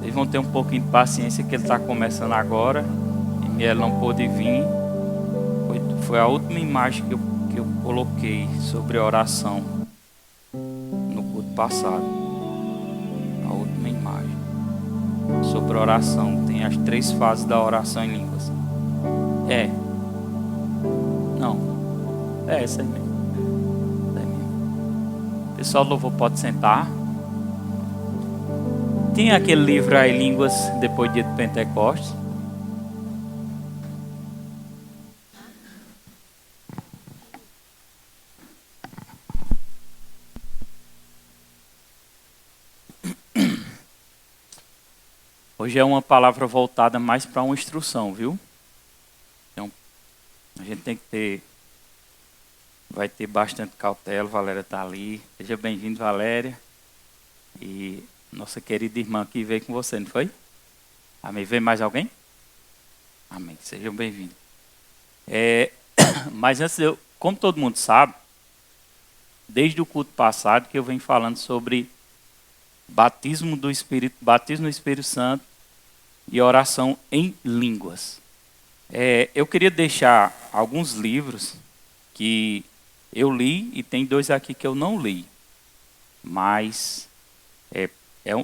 Vocês vão ter um pouquinho de paciência que ele está começando agora. E Miel não pôde vir. Foi a última imagem que eu coloquei sobre oração no culto passado. A última imagem sobre oração. Tem as 3 fases da oração em línguas. Não. É essa aí mesmo. Pessoal do louvor, pode sentar. Tem aquele livro aí, Línguas, depois do dia de Pentecostes. Hoje é uma palavra voltada mais para uma instrução, viu? Então, a gente tem que ter... Vai ter bastante cautela. Valéria está ali. Seja bem-vindo, Valéria. E nossa querida irmã aqui veio com você, não foi? Amém. Veio mais alguém? Amém. Sejam bem-vindos. Mas antes, como todo mundo sabe, desde o culto passado que eu venho falando sobre batismo do Espírito, batismo no Espírito Santo e oração em línguas. Eu queria deixar alguns livros que eu li e tem 2 aqui que eu não li. Mas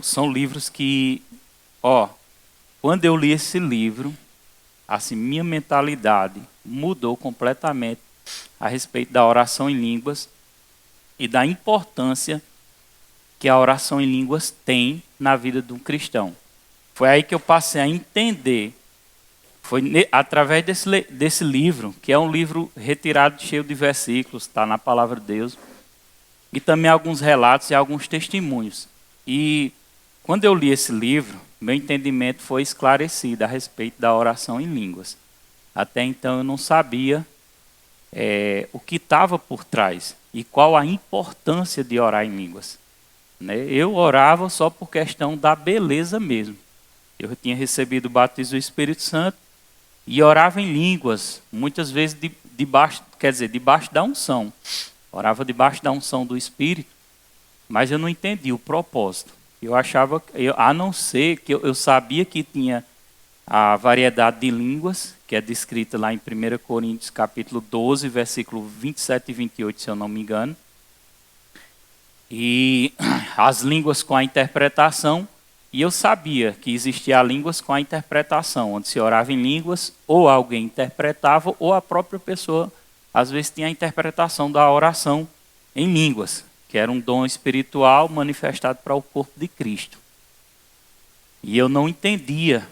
são livros que, quando eu li esse livro, assim, minha mentalidade mudou completamente a respeito da oração em línguas e da importância que a oração em línguas tem na vida de um cristão. Foi aí que eu passei a entender, foi através desse livro, que é um livro retirado, cheio de versículos, está na palavra de Deus, e também alguns relatos e alguns testemunhos. E quando eu li esse livro, meu entendimento foi esclarecido a respeito da oração em línguas. Até então eu não sabia o que estava por trás e qual a importância de orar em línguas. Eu orava só por questão da beleza mesmo. Eu tinha recebido o batismo do Espírito Santo e orava em línguas, muitas vezes debaixo da unção. Orava debaixo da unção do Espírito, mas eu não entendi o propósito. Eu achava, a não ser que eu sabia que tinha a variedade de línguas, que é descrita lá em 1 Coríntios capítulo 12, versículo 27 e 28, se eu não me engano. E as línguas com a interpretação, e eu sabia que existia línguas com a interpretação, onde se orava em línguas, ou alguém interpretava, ou a própria pessoa, às vezes, tinha a interpretação da oração em línguas, que era um dom espiritual manifestado para o corpo de Cristo. E eu não entendia,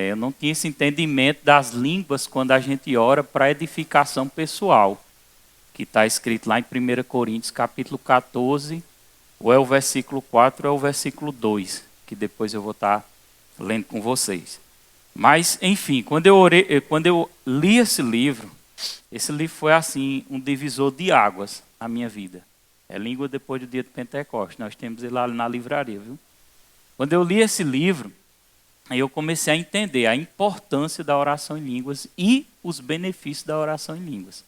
eu não tinha esse entendimento das línguas quando a gente ora para edificação pessoal, que está escrito lá em 1 Coríntios capítulo 14, ou é o versículo 4 ou é o versículo 2, que depois eu vou estar lendo com vocês. Mas, enfim, quando eu li esse livro foi assim, um divisor de águas na minha vida. É Língua depois do dia de Pentecostes. Nós temos ele lá na livraria, viu? Quando eu li esse livro, aí eu comecei a entender a importância da oração em línguas e os benefícios da oração em línguas.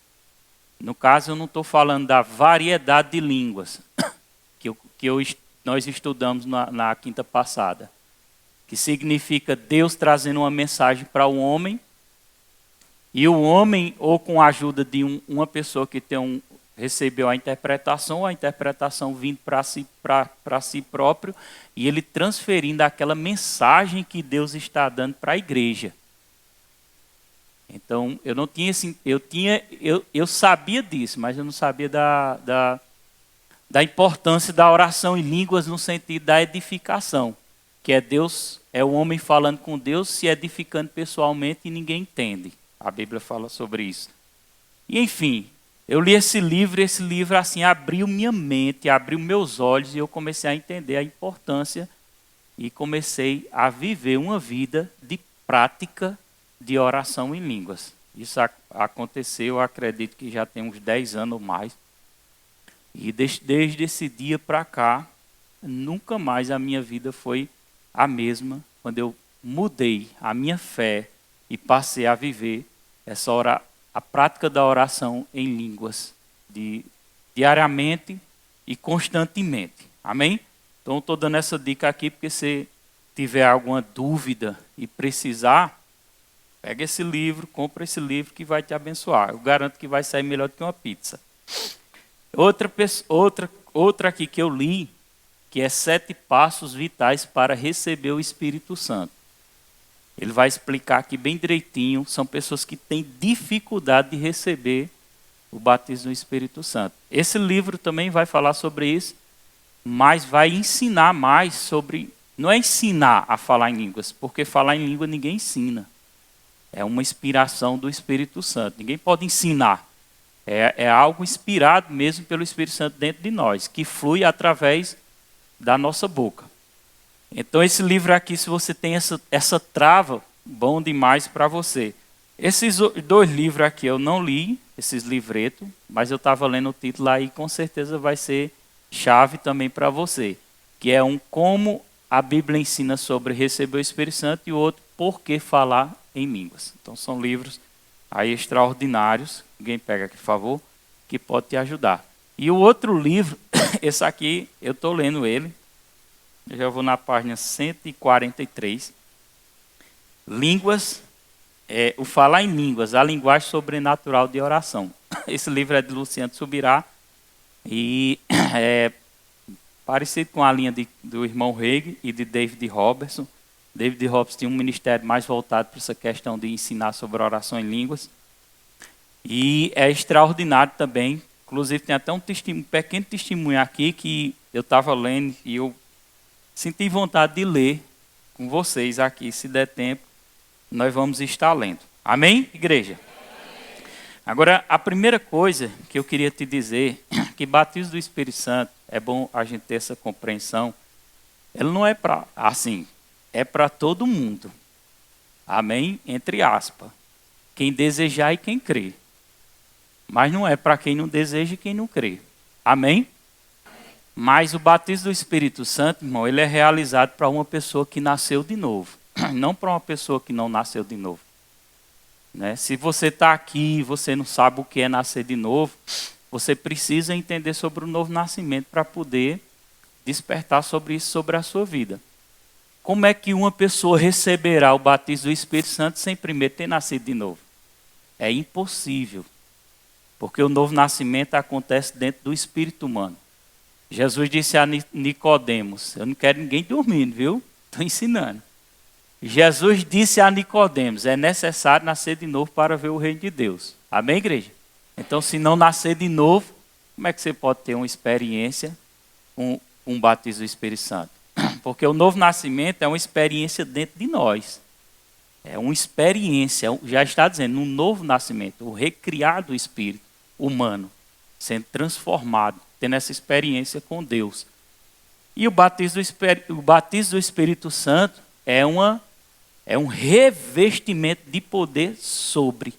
No caso, eu não estou falando da variedade de línguas nós estudamos na quinta passada, que significa Deus trazendo uma mensagem para o homem, e o homem, ou com a ajuda de uma pessoa que recebeu a interpretação, ou a interpretação vindo para si próprio, e ele transferindo aquela mensagem que Deus está dando para a igreja. Então, eu não tinha assim, eu sabia disso, mas eu não sabia da importância da oração em línguas no sentido da edificação, que é Deus, é o homem falando com Deus, se edificando pessoalmente e ninguém entende. A Bíblia fala sobre isso. E enfim, eu li esse livro assim abriu minha mente, abriu meus olhos e eu comecei a entender a importância e comecei a viver uma vida de prática de oração em línguas. Isso aconteceu, eu acredito que já tem uns 10 anos ou mais. E desde esse dia para cá, nunca mais a minha vida foi a mesma, quando eu mudei a minha fé e passei a viver a prática da oração em línguas, diariamente e constantemente. Amém? Então, estou dando essa dica aqui, porque você tiver alguma dúvida e precisar, pega esse livro, compra esse livro que vai te abençoar. Eu garanto que vai sair melhor do que uma pizza. Outra aqui que eu li, que é 7 passos vitais para receber o Espírito Santo. Ele vai explicar aqui bem direitinho. São pessoas que têm dificuldade de receber o batismo no Espírito Santo. Esse livro também vai falar sobre isso, mas vai ensinar mais sobre... Não é ensinar a falar em línguas, porque falar em língua ninguém ensina. É uma inspiração do Espírito Santo. Ninguém pode ensinar. É algo inspirado mesmo pelo Espírito Santo dentro de nós, que flui através da nossa boca. Então esse livro aqui, se você tem essa trava, bom demais para você. Esses 2 livros aqui eu não li, esses livretos, mas eu estava lendo o título aí, com certeza vai ser chave também para você. Que é um como a Bíblia ensina sobre receber o Espírito Santo e o outro, por que falar em línguas. Então são livros aí extraordinários, alguém pega aqui, por favor, que pode te ajudar. E o outro livro, esse aqui, eu estou lendo ele, eu já vou na página 143. Línguas, o Falar em Línguas, a linguagem sobrenatural de oração. Esse livro é de Luciano Subirá e é parecido com a linha do irmão Reig e de David Robertson. David Robertson tinha um ministério mais voltado para essa questão de ensinar sobre oração em línguas. E é extraordinário também. Inclusive tem até um pequeno testemunho aqui que eu estava lendo e eu senti vontade de ler com vocês aqui. Se der tempo, nós vamos estar lendo. Amém, igreja? Agora, a primeira coisa que eu queria te dizer, que batismo do Espírito Santo, é bom a gente ter essa compreensão, ele não é para, assim, é para todo mundo. Amém? Entre aspas. Quem desejar e quem crê. Mas não é para quem não deseja e quem não crê. Amém? Mas o batismo do Espírito Santo, irmão, ele é realizado para uma pessoa que nasceu de novo. Não para uma pessoa que não nasceu de novo. Né? Se você está aqui e você não sabe o que é nascer de novo, você precisa entender sobre o novo nascimento para poder despertar sobre isso, sobre a sua vida. Como é que uma pessoa receberá o batismo do Espírito Santo sem primeiro ter nascido de novo? É impossível. Porque o novo nascimento acontece dentro do espírito humano. Jesus disse a Nicodemos, eu não quero ninguém dormindo, viu? Estou ensinando. Jesus disse a Nicodemos, é necessário nascer de novo para ver o reino de Deus. Amém, igreja? Então, se não nascer de novo, como é que você pode ter uma experiência com um batismo do Espírito Santo? Porque o novo nascimento é uma experiência dentro de nós. É uma experiência, já está dizendo, um novo nascimento, o recriar do espírito humano, sendo transformado, tendo essa experiência com Deus. E o batismo do Espírito Santo é um revestimento de poder sobre,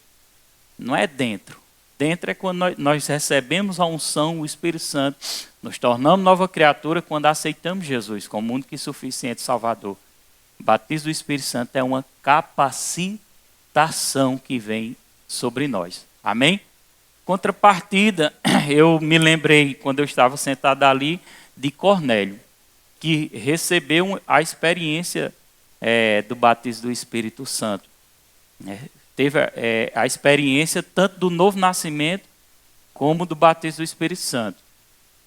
não é dentro. Dentro é quando nós recebemos a unção, o Espírito Santo, nos tornamos nova criatura quando aceitamos Jesus como único e suficiente Salvador. O batismo do Espírito Santo é uma capacitação que vem sobre nós. Amém? Contrapartida, eu me lembrei, quando eu estava sentado ali, de Cornélio, que recebeu a experiência do batismo do Espírito Santo. Teve a experiência tanto do novo nascimento como do batismo do Espírito Santo.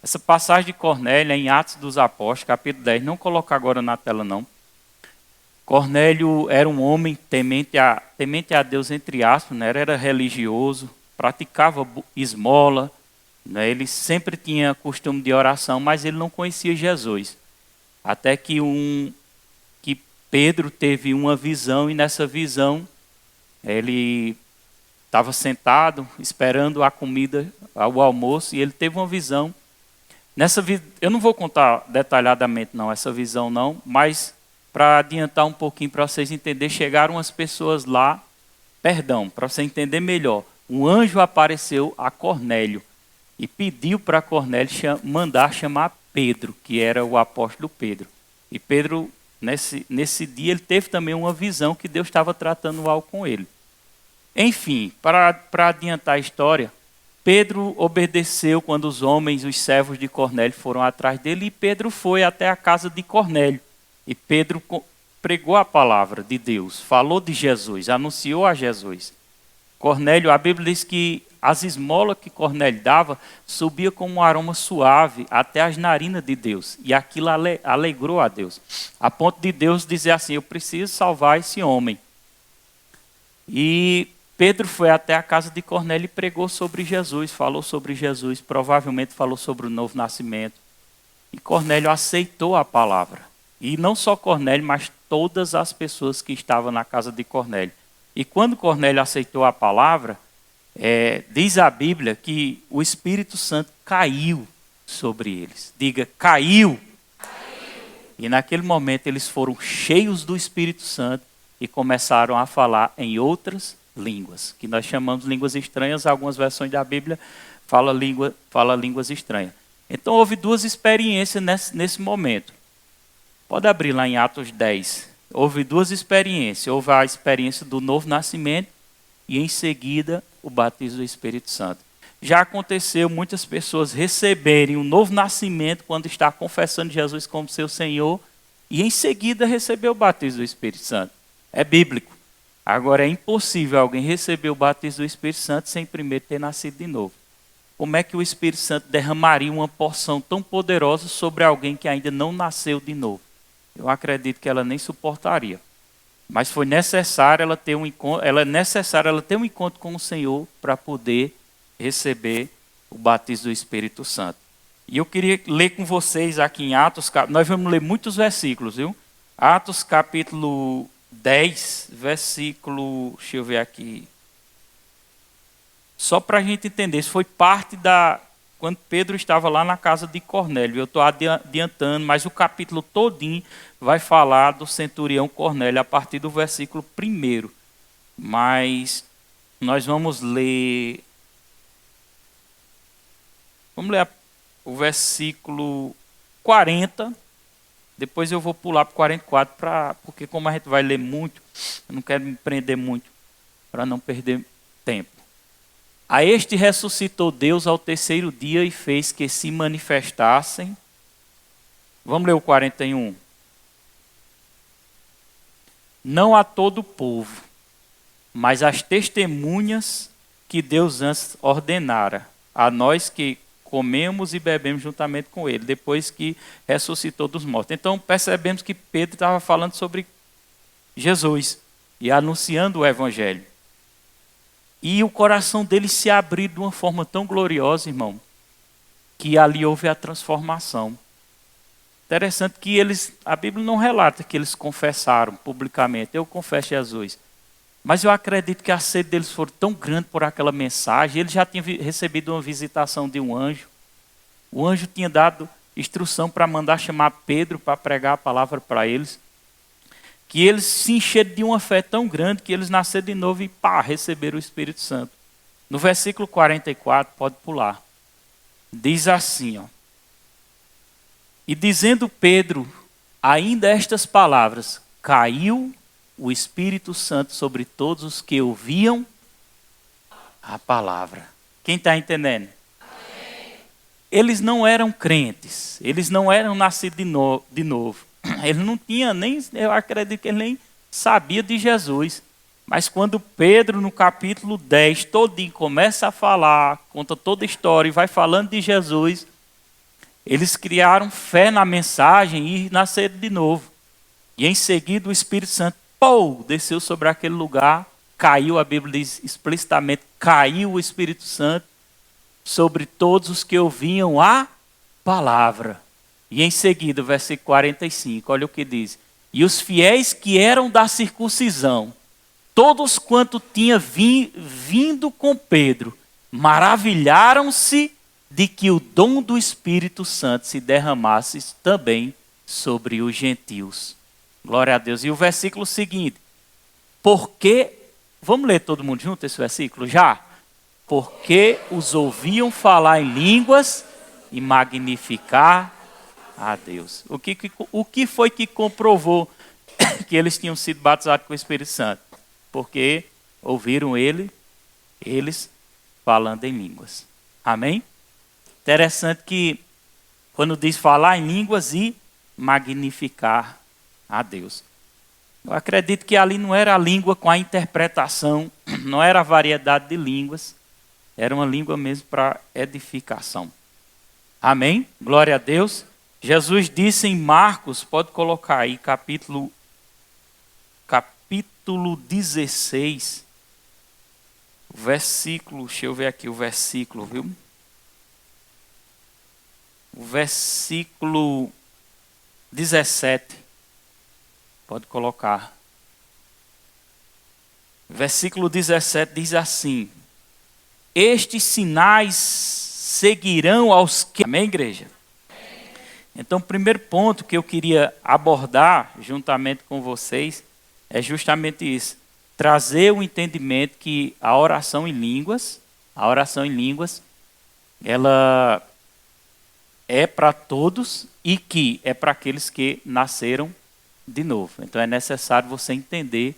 Essa passagem de Cornélio é em Atos dos Apóstolos, capítulo 10, não colocar agora na tela não. Cornélio era um homem temente a Deus, entre aspas, né? Era religioso, praticava esmola, né? Ele sempre tinha costume de oração, mas ele não conhecia Jesus. Até que Pedro teve uma visão, e nessa visão ele estava sentado esperando a comida, o almoço, e ele teve uma visão. Eu não vou contar detalhadamente não, essa visão não, mas para adiantar um pouquinho para vocês entenderem, chegaram as pessoas lá, para você entender melhor, um anjo apareceu a Cornélio e pediu para Cornélio mandar chamar Pedro, que era o apóstolo Pedro. E Pedro, nesse dia, ele teve também uma visão que Deus estava tratando algo com ele. Enfim, para adiantar a história, Pedro obedeceu quando os servos de Cornélio foram atrás dele, e Pedro foi até a casa de Cornélio. E Pedro pregou a palavra de Deus, falou de Jesus, anunciou a Jesus. Cornélio, a Bíblia diz que as esmolas que Cornélio dava subia como um aroma suave até as narinas de Deus. E aquilo alegrou a Deus. A ponto de Deus dizer assim, eu preciso salvar esse homem. E Pedro foi até a casa de Cornélio e pregou sobre Jesus, falou sobre Jesus, provavelmente falou sobre o novo nascimento. E Cornélio aceitou a palavra. E não só Cornélio, mas todas as pessoas que estavam na casa de Cornélio. E quando Cornélio aceitou a palavra, diz a Bíblia que o Espírito Santo caiu sobre eles. Diga, caiu. E naquele momento eles foram cheios do Espírito Santo e começaram a falar em outras línguas, que nós chamamos de línguas estranhas. Algumas versões da Bíblia fala línguas estranhas. Então houve duas experiências nesse momento. Pode abrir lá em Atos 10. Houve duas experiências. Houve a experiência do novo nascimento e em seguida o batismo do Espírito Santo. Já aconteceu muitas pessoas receberem um novo nascimento quando está confessando Jesus como seu Senhor e em seguida receber o batismo do Espírito Santo. É bíblico. Agora é impossível alguém receber o batismo do Espírito Santo sem primeiro ter nascido de novo. Como é que o Espírito Santo derramaria uma porção tão poderosa sobre alguém que ainda não nasceu de novo? Eu acredito que ela nem suportaria. Mas foi necessário ela ter um encontro com o Senhor para poder receber o batismo do Espírito Santo. E eu queria ler com vocês aqui em Atos, nós vamos ler muitos versículos, viu? Atos capítulo 10, versículo, deixa eu ver aqui. Só para a gente entender, isso foi parte quando Pedro estava lá na casa de Cornélio. Eu estou adiantando, mas o capítulo todinho vai falar do centurião Cornélio a partir do versículo 1. Mas nós vamos ler o versículo 40. Depois eu vou pular para o 44, porque como a gente vai ler muito, eu não quero me prender muito, para não perder tempo. A este ressuscitou Deus ao terceiro dia e fez que se manifestassem. Vamos ler o 41. Não a todo o povo, mas às testemunhas que Deus antes ordenara, a nós que comemos e bebemos juntamente com ele, depois que ressuscitou dos mortos. Então percebemos que Pedro estava falando sobre Jesus e anunciando o Evangelho. E o coração dele se abriu de uma forma tão gloriosa, irmão, que ali houve a transformação. Interessante que a Bíblia não relata que eles confessaram publicamente, eu confesso Jesus. Mas eu acredito que a sede deles foi tão grande por aquela mensagem, eles já tinham recebido uma visitação de um anjo. O anjo tinha dado instrução para mandar chamar Pedro para pregar a palavra para eles. Que eles se encheram de uma fé tão grande que eles nasceram de novo e receberam o Espírito Santo. No versículo 44, pode pular. Diz assim, ó. E dizendo Pedro ainda estas palavras, caiu o Espírito Santo sobre todos os que ouviam a palavra. Quem está entendendo? Amém. Eles não eram crentes, eles não eram nascidos de novo. Ele não tinha nem, eu acredito que ele nem sabia de Jesus. Mas quando Pedro, no capítulo 10, todinho começa a falar, conta toda a história e vai falando de Jesus, eles criaram fé na mensagem e nasceram de novo. E em seguida o Espírito Santo, desceu sobre aquele lugar, caiu, a Bíblia diz explicitamente, caiu o Espírito Santo sobre todos os que ouviam a palavra. E em seguida, versículo 45, olha o que diz. E os fiéis que eram da circuncisão, todos quanto tinham vindo com Pedro, maravilharam-se de que o dom do Espírito Santo se derramasse também sobre os gentios. Glória a Deus. E o versículo seguinte. Porque, vamos ler todo mundo junto esse versículo já? Porque os ouviam falar em línguas e magnificar a Deus. O que foi que comprovou que eles tinham sido batizados com o Espírito Santo? Porque ouviram eles falando em línguas. Amém? Interessante que quando diz falar em línguas e magnificar a Deus. Eu acredito que ali não era a língua com a interpretação, não era a variedade de línguas, era uma língua mesmo para edificação. Amém? Glória a Deus. Jesus disse em Marcos, pode colocar aí, capítulo 16, versículo, deixa eu ver aqui o versículo, viu? O versículo 17, pode colocar. Versículo 17 diz assim: estes sinais seguirão aos que... Amém, igreja? Então, o primeiro ponto que eu queria abordar juntamente com vocês é justamente isso. Trazer o entendimento que a oração em línguas, ela é para todos e que é para aqueles que nasceram de novo. Então é necessário você entender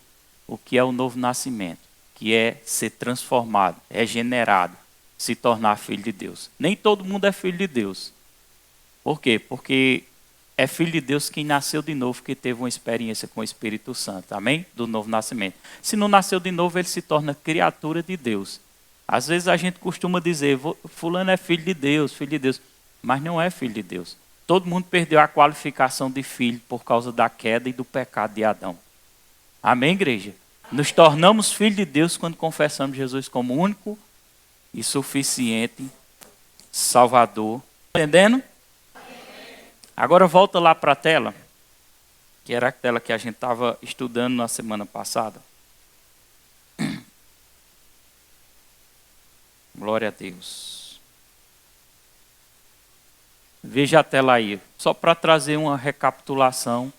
o que é o novo nascimento, que é ser transformado, regenerado, se tornar filho de Deus. Nem todo mundo é filho de Deus. Por quê? Porque é filho de Deus quem nasceu de novo, que teve uma experiência com o Espírito Santo, amém? Do novo nascimento. Se não nasceu de novo, ele se torna criatura de Deus. Às vezes a gente costuma dizer, fulano é filho de Deus, mas não é filho de Deus. Todo mundo perdeu a qualificação de filho por causa da queda e do pecado de Adão. Amém, igreja? Nos tornamos filhos de Deus quando confessamos Jesus como único e suficiente Salvador. Entendendo? Agora volta lá para a tela, que era a tela que a gente estava estudando na semana passada. Glória a Deus. Veja a tela aí, só para trazer uma recapitulação.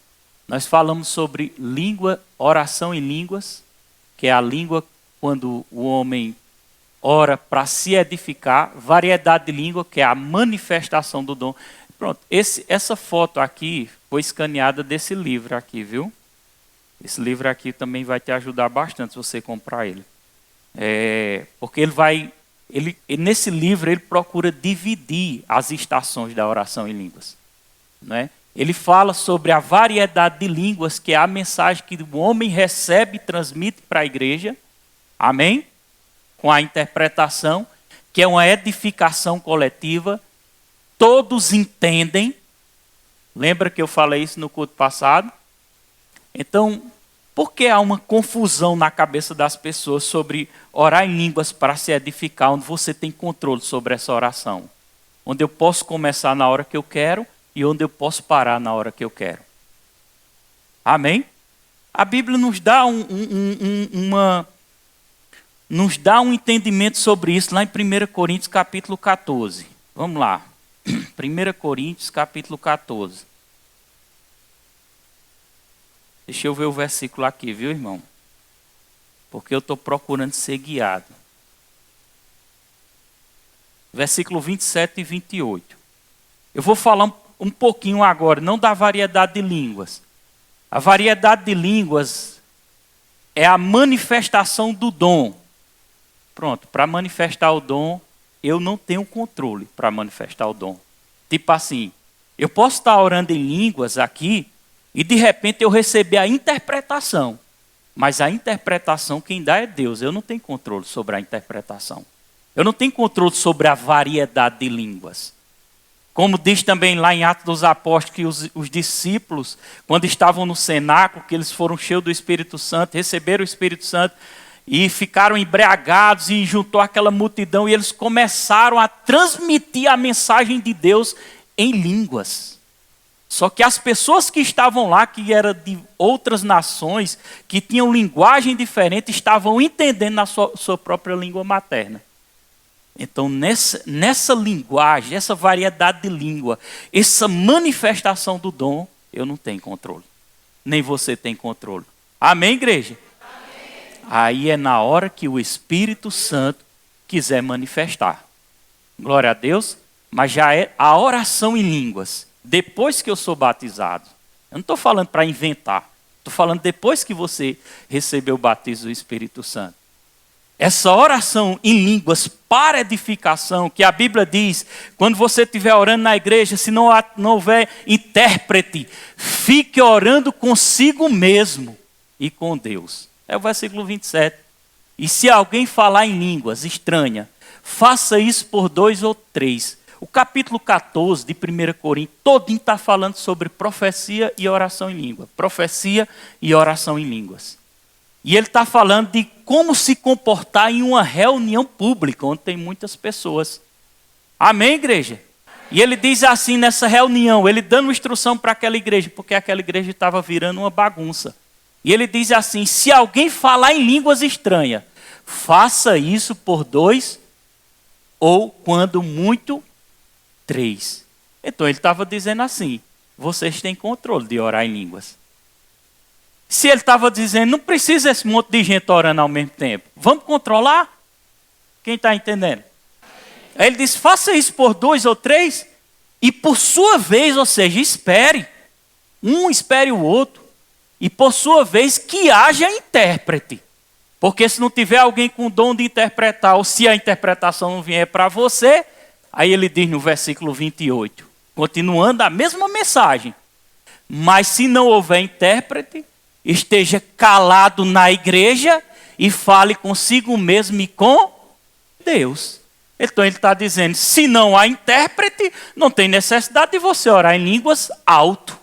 Nós falamos sobre língua, oração em línguas, que é a língua quando o homem ora para se edificar. Variedade de língua, que é a manifestação do dom. Pronto, essa foto aqui foi escaneada desse livro aqui, viu? Esse livro aqui também vai te ajudar bastante se você comprar ele. Porque nesse livro ele procura dividir as estações da oração em línguas. Não é? Ele fala sobre a variedade de línguas, que é a mensagem que o homem recebe e transmite para a igreja. Amém? Com a interpretação, que é uma edificação coletiva. Todos entendem. Lembra que eu falei isso no culto passado? Então, por que há uma confusão na cabeça das pessoas sobre orar em línguas para se edificar, onde você tem controle sobre essa oração? Onde eu posso começar na hora que eu quero e onde eu posso parar na hora que eu quero. Amém? A Bíblia nos dá nos dá um entendimento sobre isso lá em 1 Coríntios capítulo 14. Vamos lá. 1 Coríntios capítulo 14. Deixa eu ver o versículo aqui, viu, irmão? Porque eu estou procurando ser guiado. Versículo 27 e 28. Eu vou falar um pouquinho agora, não da variedade de línguas. A variedade de línguas é a manifestação do dom. Pronto, para manifestar o dom, eu não tenho controle para manifestar o dom. Tipo assim, eu posso estar orando em línguas aqui e de repente eu receber a interpretação. Mas a interpretação quem dá é Deus. Eu não tenho controle sobre a interpretação. Eu não tenho controle sobre a variedade de línguas. Como diz também lá em Atos dos Apóstolos, que os discípulos, quando estavam no cenáculo, que eles foram cheios do Espírito Santo, receberam o Espírito Santo, e ficaram embriagados e juntou aquela multidão e eles começaram a transmitir a mensagem de Deus em línguas. Só que as pessoas que estavam lá, que eram de outras nações, que tinham linguagem diferente, estavam entendendo na sua própria língua materna. Então nessa linguagem, essa variedade de língua, essa manifestação do dom, eu não tenho controle. Nem você tem controle. Amém, igreja? Aí é na hora que o Espírito Santo quiser manifestar. Glória a Deus. Mas já é a oração em línguas. Depois que eu sou batizado. Eu não estou falando para inventar. Estou falando depois que você recebeu o batismo do Espírito Santo. Essa oração em línguas para edificação, que a Bíblia diz, quando você estiver orando na igreja, se não houver intérprete, fique orando consigo mesmo. e com Deus. É o versículo 27. E se alguém falar em línguas estranhas, faça isso por 2 ou 3. O capítulo 14 de 1 Coríntios, todinho está falando sobre profecia e oração em língua. Profecia e oração em línguas. E ele está falando de como se comportar em uma reunião pública, onde tem muitas pessoas. Amém, igreja? E ele diz assim nessa reunião, ele dando instrução para aquela igreja, porque aquela igreja estava virando uma bagunça. E ele diz assim, se alguém falar em línguas estranhas, faça isso por 2 ou, quando muito, 3. Então ele estava dizendo assim, vocês têm controle de orar em línguas. Se ele estava dizendo, não precisa esse monte de gente orando ao mesmo tempo. Vamos controlar? Quem está entendendo? Aí ele disse, faça isso por 2 ou 3 e por sua vez, ou seja, espere. Um espere o outro. E por sua vez que haja intérprete. Porque se não tiver alguém com o dom de interpretar, ou se a interpretação não vier para você, aí ele diz no versículo 28, continuando a mesma mensagem. Mas se não houver intérprete, esteja calado na igreja e fale consigo mesmo e com Deus. Então ele está dizendo, se não há intérprete, não tem necessidade de você orar em línguas alto.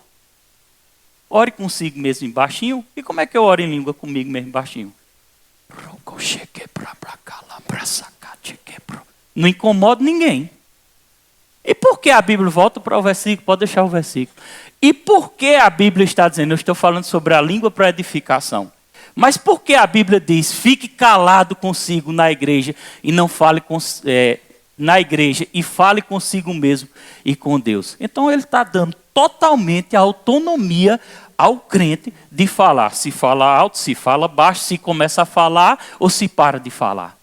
Ore consigo mesmo em baixinho. E como é que eu oro em língua comigo mesmo baixinho? Não incomoda ninguém. E por que a Bíblia, volta para o versículo, pode deixar o versículo. E por que a Bíblia está dizendo, eu estou falando sobre a língua para edificação. Mas por que a Bíblia diz, fique calado consigo na igreja e não fale na igreja e fale consigo mesmo e com Deus? Então ele está dando totalmente a autonomia ao crente de falar. Se fala alto, se fala baixo, se começa a falar ou se para de falar.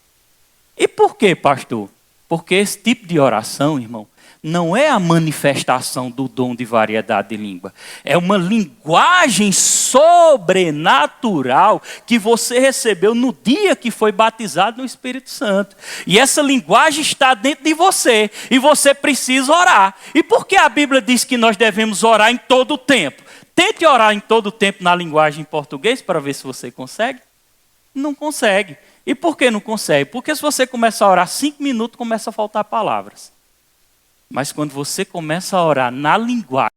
E por quê, pastor? Porque esse tipo de oração, irmão, não é a manifestação do dom de variedade de língua. É uma linguagem sobrenatural que você recebeu no dia que foi batizado no Espírito Santo. E essa linguagem está dentro de você. E você precisa orar. E por que a Bíblia diz que nós devemos orar em todo o tempo? Tente orar em todo o tempo na linguagem em português para ver se você consegue. Não consegue. E por que não consegue? Porque se você começar a orar 5 minutos, começa a faltar palavras. Mas quando você começa a orar na linguagem,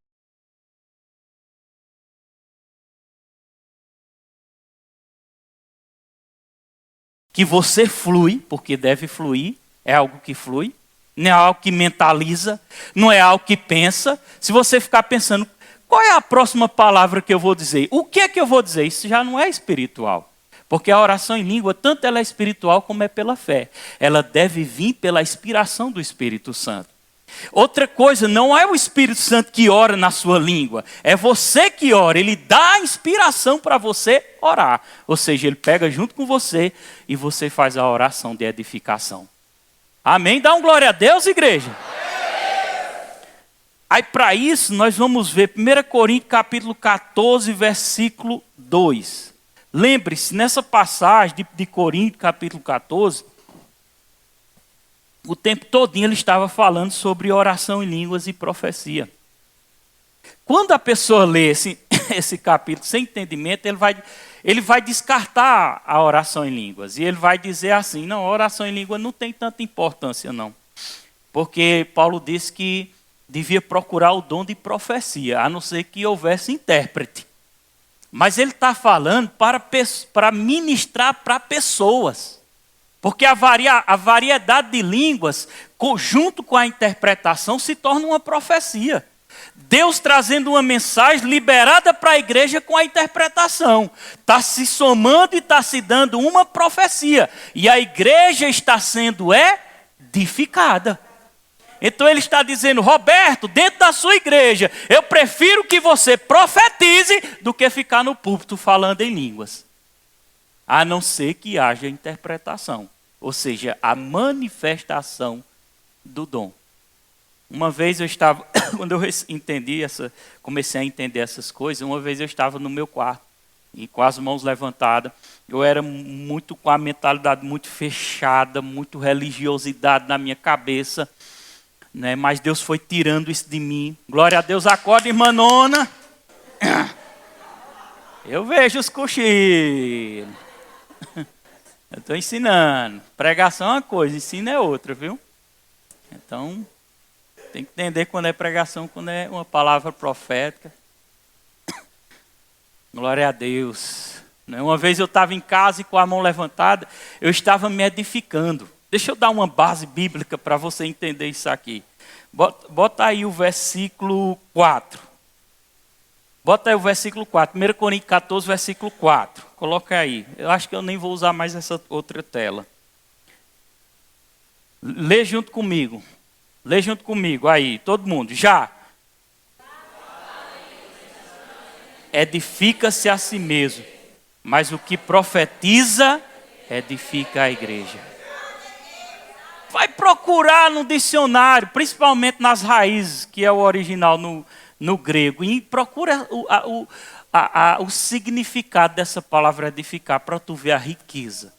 que você flui, porque deve fluir, é algo que flui, não é algo que mentaliza, não é algo que pensa. Se você ficar pensando, qual é a próxima palavra que eu vou dizer? O que é que eu vou dizer? Isso já não é espiritual. Porque a oração em língua, tanto ela é espiritual como é pela fé. Ela deve vir pela inspiração do Espírito Santo. Outra coisa, não é o Espírito Santo que ora na sua língua, é você que ora, ele dá a inspiração para você orar. Ou seja, ele pega junto com você e você faz a oração de edificação. Amém? Dá um glória a Deus, igreja. Aí para isso nós vamos ver 1 Coríntios capítulo 14, versículo 2. Lembre-se, nessa passagem de Coríntios capítulo 14, o tempo todinho ele estava falando sobre oração em línguas e profecia. Quando a pessoa lê esse capítulo sem entendimento, ele vai descartar a oração em línguas. E ele vai dizer assim, não, a oração em língua não tem tanta importância não. Porque Paulo disse que devia procurar o dom de profecia, a não ser que houvesse intérprete. Mas ele está falando para ministrar para pessoas. Porque a variedade de línguas, junto com a interpretação, se torna uma profecia. Deus trazendo uma mensagem liberada para a igreja com a interpretação. Está se somando e está se dando uma profecia. E a igreja está sendo edificada. Então ele está dizendo, Roberto, dentro da sua igreja, eu prefiro que você profetize do que ficar no púlpito falando em línguas. A não ser que haja interpretação, ou seja, a manifestação do dom. Uma vez eu estava, quando eu comecei a entender essas coisas, uma vez eu estava no meu quarto, e com as mãos levantadas, eu era muito com a mentalidade muito fechada, muito religiosidade na minha cabeça, né? Mas Deus foi tirando isso de mim. Glória a Deus, acorda, irmã Nona. Eu vejo os cochilos. Eu estou ensinando. Pregação é uma coisa, ensino é outra, viu? Então, tem que entender quando é pregação, quando é uma palavra profética. Glória a Deus. Uma vez eu estava em casa e com a mão levantada, eu estava me edificando. Deixa eu dar uma base bíblica para você entender isso aqui. Bota aí o versículo 4. Bota aí o versículo 4. 1 Coríntios 14, versículo 4. Coloca aí. Eu acho que eu nem vou usar mais essa outra tela. Lê junto comigo. Lê junto comigo aí, todo mundo. Já. Edifica-se a si mesmo, mas o que profetiza, edifica a igreja. Vai procurar no dicionário, principalmente nas raízes, que é o original no grego, e procura o significado dessa palavra edificar, para tu ver a riqueza,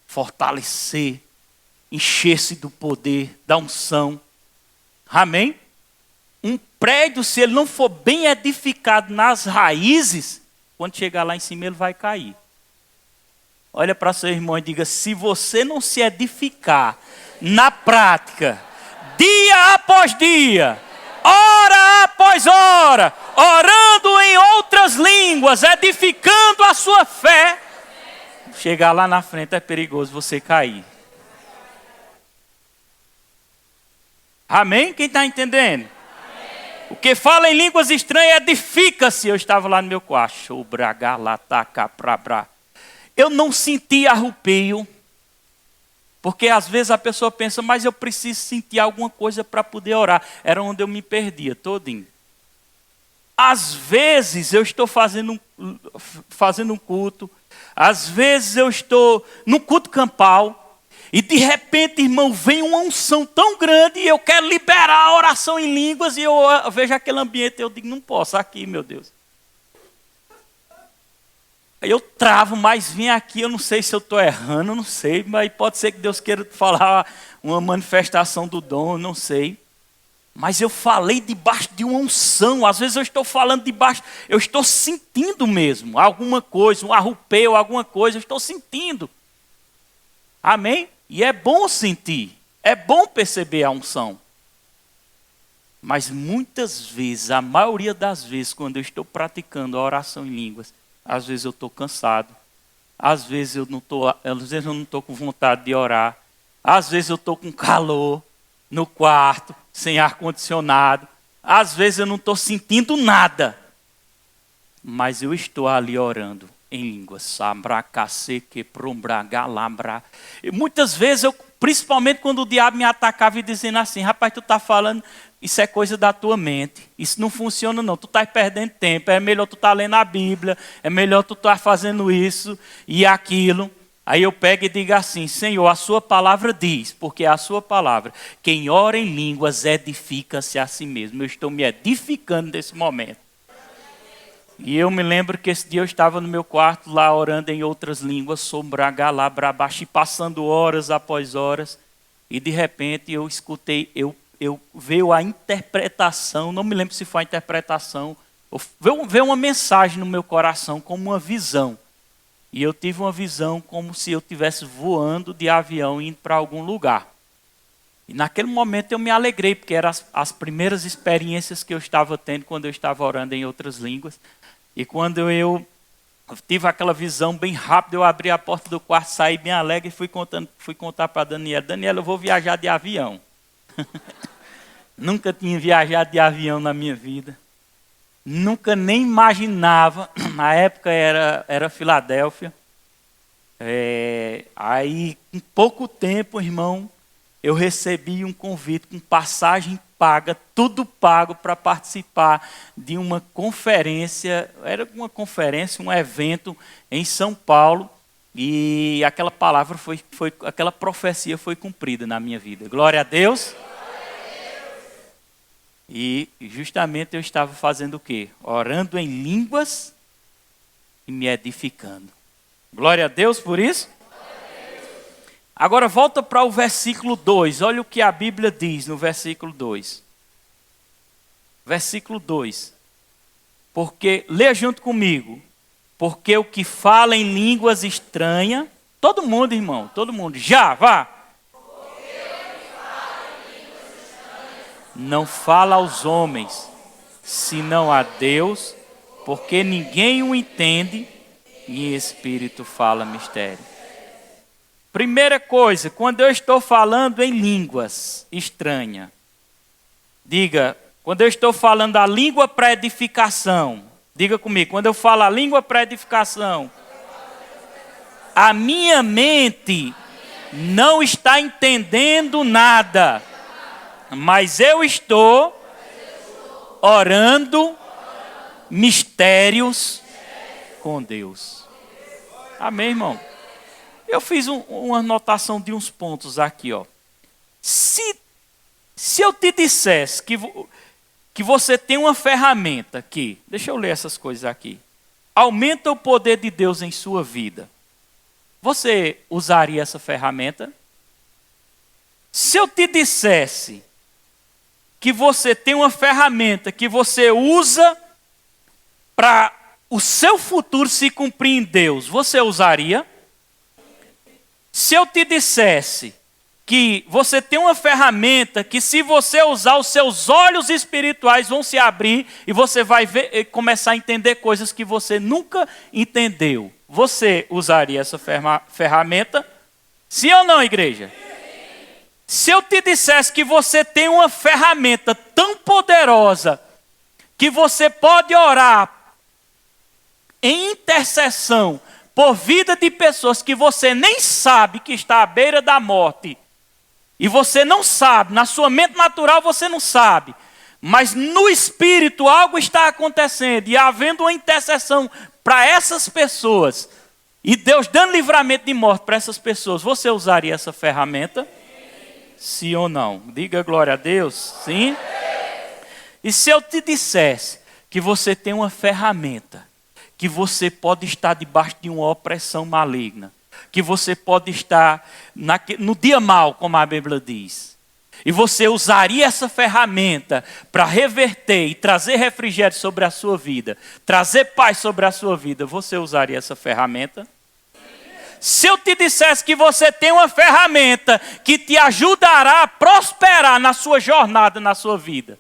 fortalecer, encher-se do poder, da unção. Amém? Um prédio, se ele não for bem edificado nas raízes, quando chegar lá em cima ele vai cair. Olha para seu irmão e diga, se você não se edificar na prática, dia após dia, hora após hora, orando em outras línguas, edificando a sua fé, chegar lá na frente é perigoso você cair. Amém? Quem está entendendo? O que fala em línguas estranhas edifica-se. Eu estava lá no meu quarto. Eu não senti arrupio. Porque às vezes a pessoa pensa, mas eu preciso sentir alguma coisa para poder orar. Era onde eu me perdia todinho. Às vezes eu estou fazendo um culto. Às vezes eu estou no culto campal. E de repente, irmão, vem uma unção tão grande e eu quero liberar a oração em línguas e eu vejo aquele ambiente e eu digo, não posso aqui, meu Deus. Aí eu travo, mas vim aqui, eu não sei se eu estou errando, não sei, mas pode ser que Deus queira falar uma manifestação do dom, não sei. Mas eu falei debaixo de uma unção, às vezes eu estou falando debaixo, eu estou sentindo mesmo alguma coisa, um arrupio, alguma coisa, eu estou sentindo. Amém? E é bom sentir, é bom perceber a unção. Mas muitas vezes, a maioria das vezes, quando eu estou praticando a oração em línguas, às vezes eu estou cansado, às vezes eu não estou com vontade de orar, às vezes eu estou com calor no quarto, sem ar-condicionado, às vezes eu não estou sentindo nada, mas eu estou ali orando em línguas. E muitas vezes, principalmente quando o diabo me atacava e dizendo assim, rapaz, tu está falando, isso é coisa da tua mente, isso não funciona não, tu estás perdendo tempo, é melhor tu estar lendo a Bíblia, é melhor tu estar fazendo isso e aquilo. Aí eu pego e digo assim, Senhor, a sua palavra diz, porque é a sua palavra, quem ora em línguas edifica-se a si mesmo. Eu estou me edificando nesse momento. E eu me lembro que esse dia eu estava no meu quarto lá orando em outras línguas, sombragalabrabaxi, passando horas após horas, e de repente eu escutei, veio a interpretação, não me lembro se foi a interpretação, veio uma mensagem no meu coração como uma visão. E eu tive uma visão como se eu estivesse voando de avião indo para algum lugar. E naquele momento eu me alegrei, porque eram as primeiras experiências que eu estava tendo quando eu estava orando em outras línguas. E quando eu tive aquela visão bem rápida, eu abri a porta do quarto, saí bem alegre e fui contar para a Daniela. Daniela, eu vou viajar de avião. Nunca tinha viajado de avião na minha vida. Nunca nem imaginava. Na época era Filadélfia. Aí, em pouco tempo, irmão, eu recebi um convite com passagem paga, tudo pago para participar de uma conferência, era uma conferência, um evento em São Paulo, e aquela palavra aquela profecia foi cumprida na minha vida. Glória a Deus. E justamente eu estava fazendo o quê? Orando em línguas e me edificando. Glória a Deus por isso. Agora volta para o versículo 2. Olha o que a Bíblia diz no versículo 2. Versículo 2. Porque, lê junto comigo. Porque o que fala em línguas estranhas, todo mundo, irmão, todo mundo, já, vá. Não fala aos homens, senão a Deus, porque ninguém o entende, e em espírito fala mistério. Primeira coisa, quando eu estou falando em línguas estranhas, diga, quando eu estou falando a língua para edificação, diga comigo, quando eu falo a língua para edificação, a minha mente não está entendendo nada, mas eu estou orando mistérios com Deus. Amém, irmão? Eu fiz uma anotação de uns pontos aqui, ó. Se eu te dissesse que você tem uma ferramenta aqui, deixa eu ler essas coisas aqui. Aumenta o poder de Deus em sua vida. Você usaria essa ferramenta? Se eu te dissesse que você tem uma ferramenta que você usa para o seu futuro se cumprir em Deus, você usaria? Se eu te dissesse que você tem uma ferramenta que se você usar, os seus olhos espirituais vão se abrir e você vai ver, começar a entender coisas que você nunca entendeu, você usaria essa ferramenta? Sim ou não, igreja? Se eu te dissesse que você tem uma ferramenta tão poderosa que você pode orar em intercessão por vida de pessoas que você nem sabe que está à beira da morte, e você não sabe, na sua mente natural você não sabe, mas no espírito algo está acontecendo, e havendo uma intercessão para essas pessoas, e Deus dando livramento de morte para essas pessoas, você usaria essa ferramenta? Sim ou não? Diga glória a Deus. Sim? E se eu te dissesse que você tem uma ferramenta, que você pode estar debaixo de uma opressão maligna, que você pode estar no dia mau, como a Bíblia diz, e você usaria essa ferramenta para reverter e trazer refrigério sobre a sua vida, trazer paz sobre a sua vida, você usaria essa ferramenta? Se eu te dissesse que você tem uma ferramenta que te ajudará a prosperar na sua jornada, na sua vida,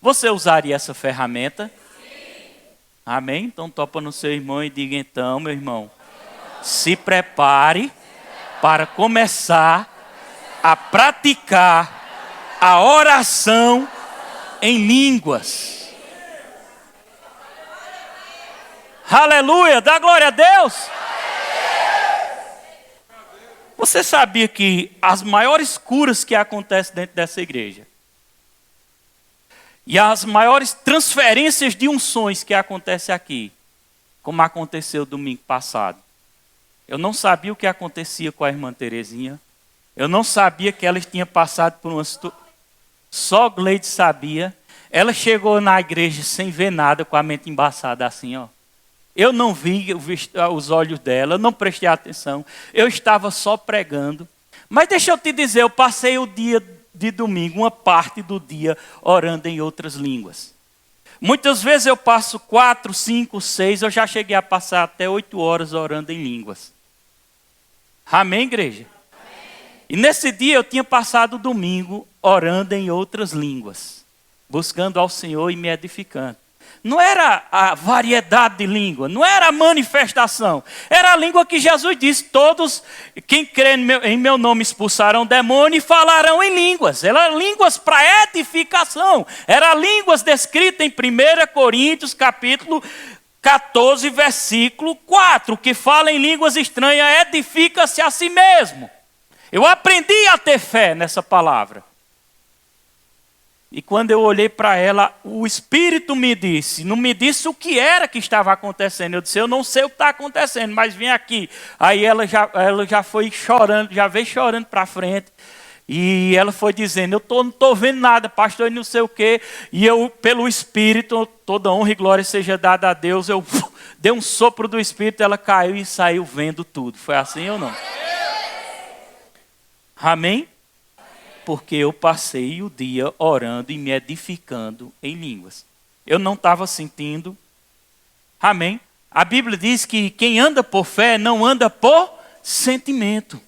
você usaria essa ferramenta? Amém? Então topa no seu irmão e diga então, meu irmão, se prepare para começar a praticar a oração em línguas. Aleluia, dá glória a Deus. Você sabia que as maiores curas que acontecem dentro dessa igreja e as maiores transferências de unções que acontecem aqui, como aconteceu domingo passado, eu não sabia o que acontecia com a irmã Terezinha, eu não sabia que ela tinha passado por uma situação, só Gleide sabia. Ela chegou na igreja sem ver nada, com a mente embaçada assim, ó. Eu não vi os olhos dela, eu não prestei atenção, eu estava só pregando. Mas deixa eu te dizer, eu passei o dia de domingo, uma parte do dia, orando em outras línguas. Muitas vezes eu passo 4, 5, 6, eu já cheguei a passar até 8 horas orando em línguas. Amém, igreja? Amém. E nesse dia eu tinha passado o domingo orando em outras línguas, buscando ao Senhor e me edificando. Não era a variedade de língua, não era a manifestação. Era a língua que Jesus disse, todos quem crê em meu nome expulsarão demônio e falarão em línguas. Eram línguas para edificação. Eram línguas descritas em 1 Coríntios capítulo 14, versículo 4. Que fala em línguas estranhas edifica-se a si mesmo. Eu aprendi a ter fé nessa palavra. E quando eu olhei para ela, o Espírito me disse, não me disse o que era que estava acontecendo. Eu disse, eu não sei o que está acontecendo, mas vem aqui. Aí ela já foi chorando, já veio chorando para frente. E ela foi dizendo, não estou vendo nada, pastor, e não sei o quê. E eu, pelo Espírito, toda honra e glória seja dada a Deus, eu dei um sopro do Espírito, ela caiu e saiu vendo tudo. Foi assim ou não? Amém? Porque eu passei o dia orando e me edificando em línguas. Eu não estava sentindo, amém, A Bíblia diz que quem anda por fé não anda por sentimento.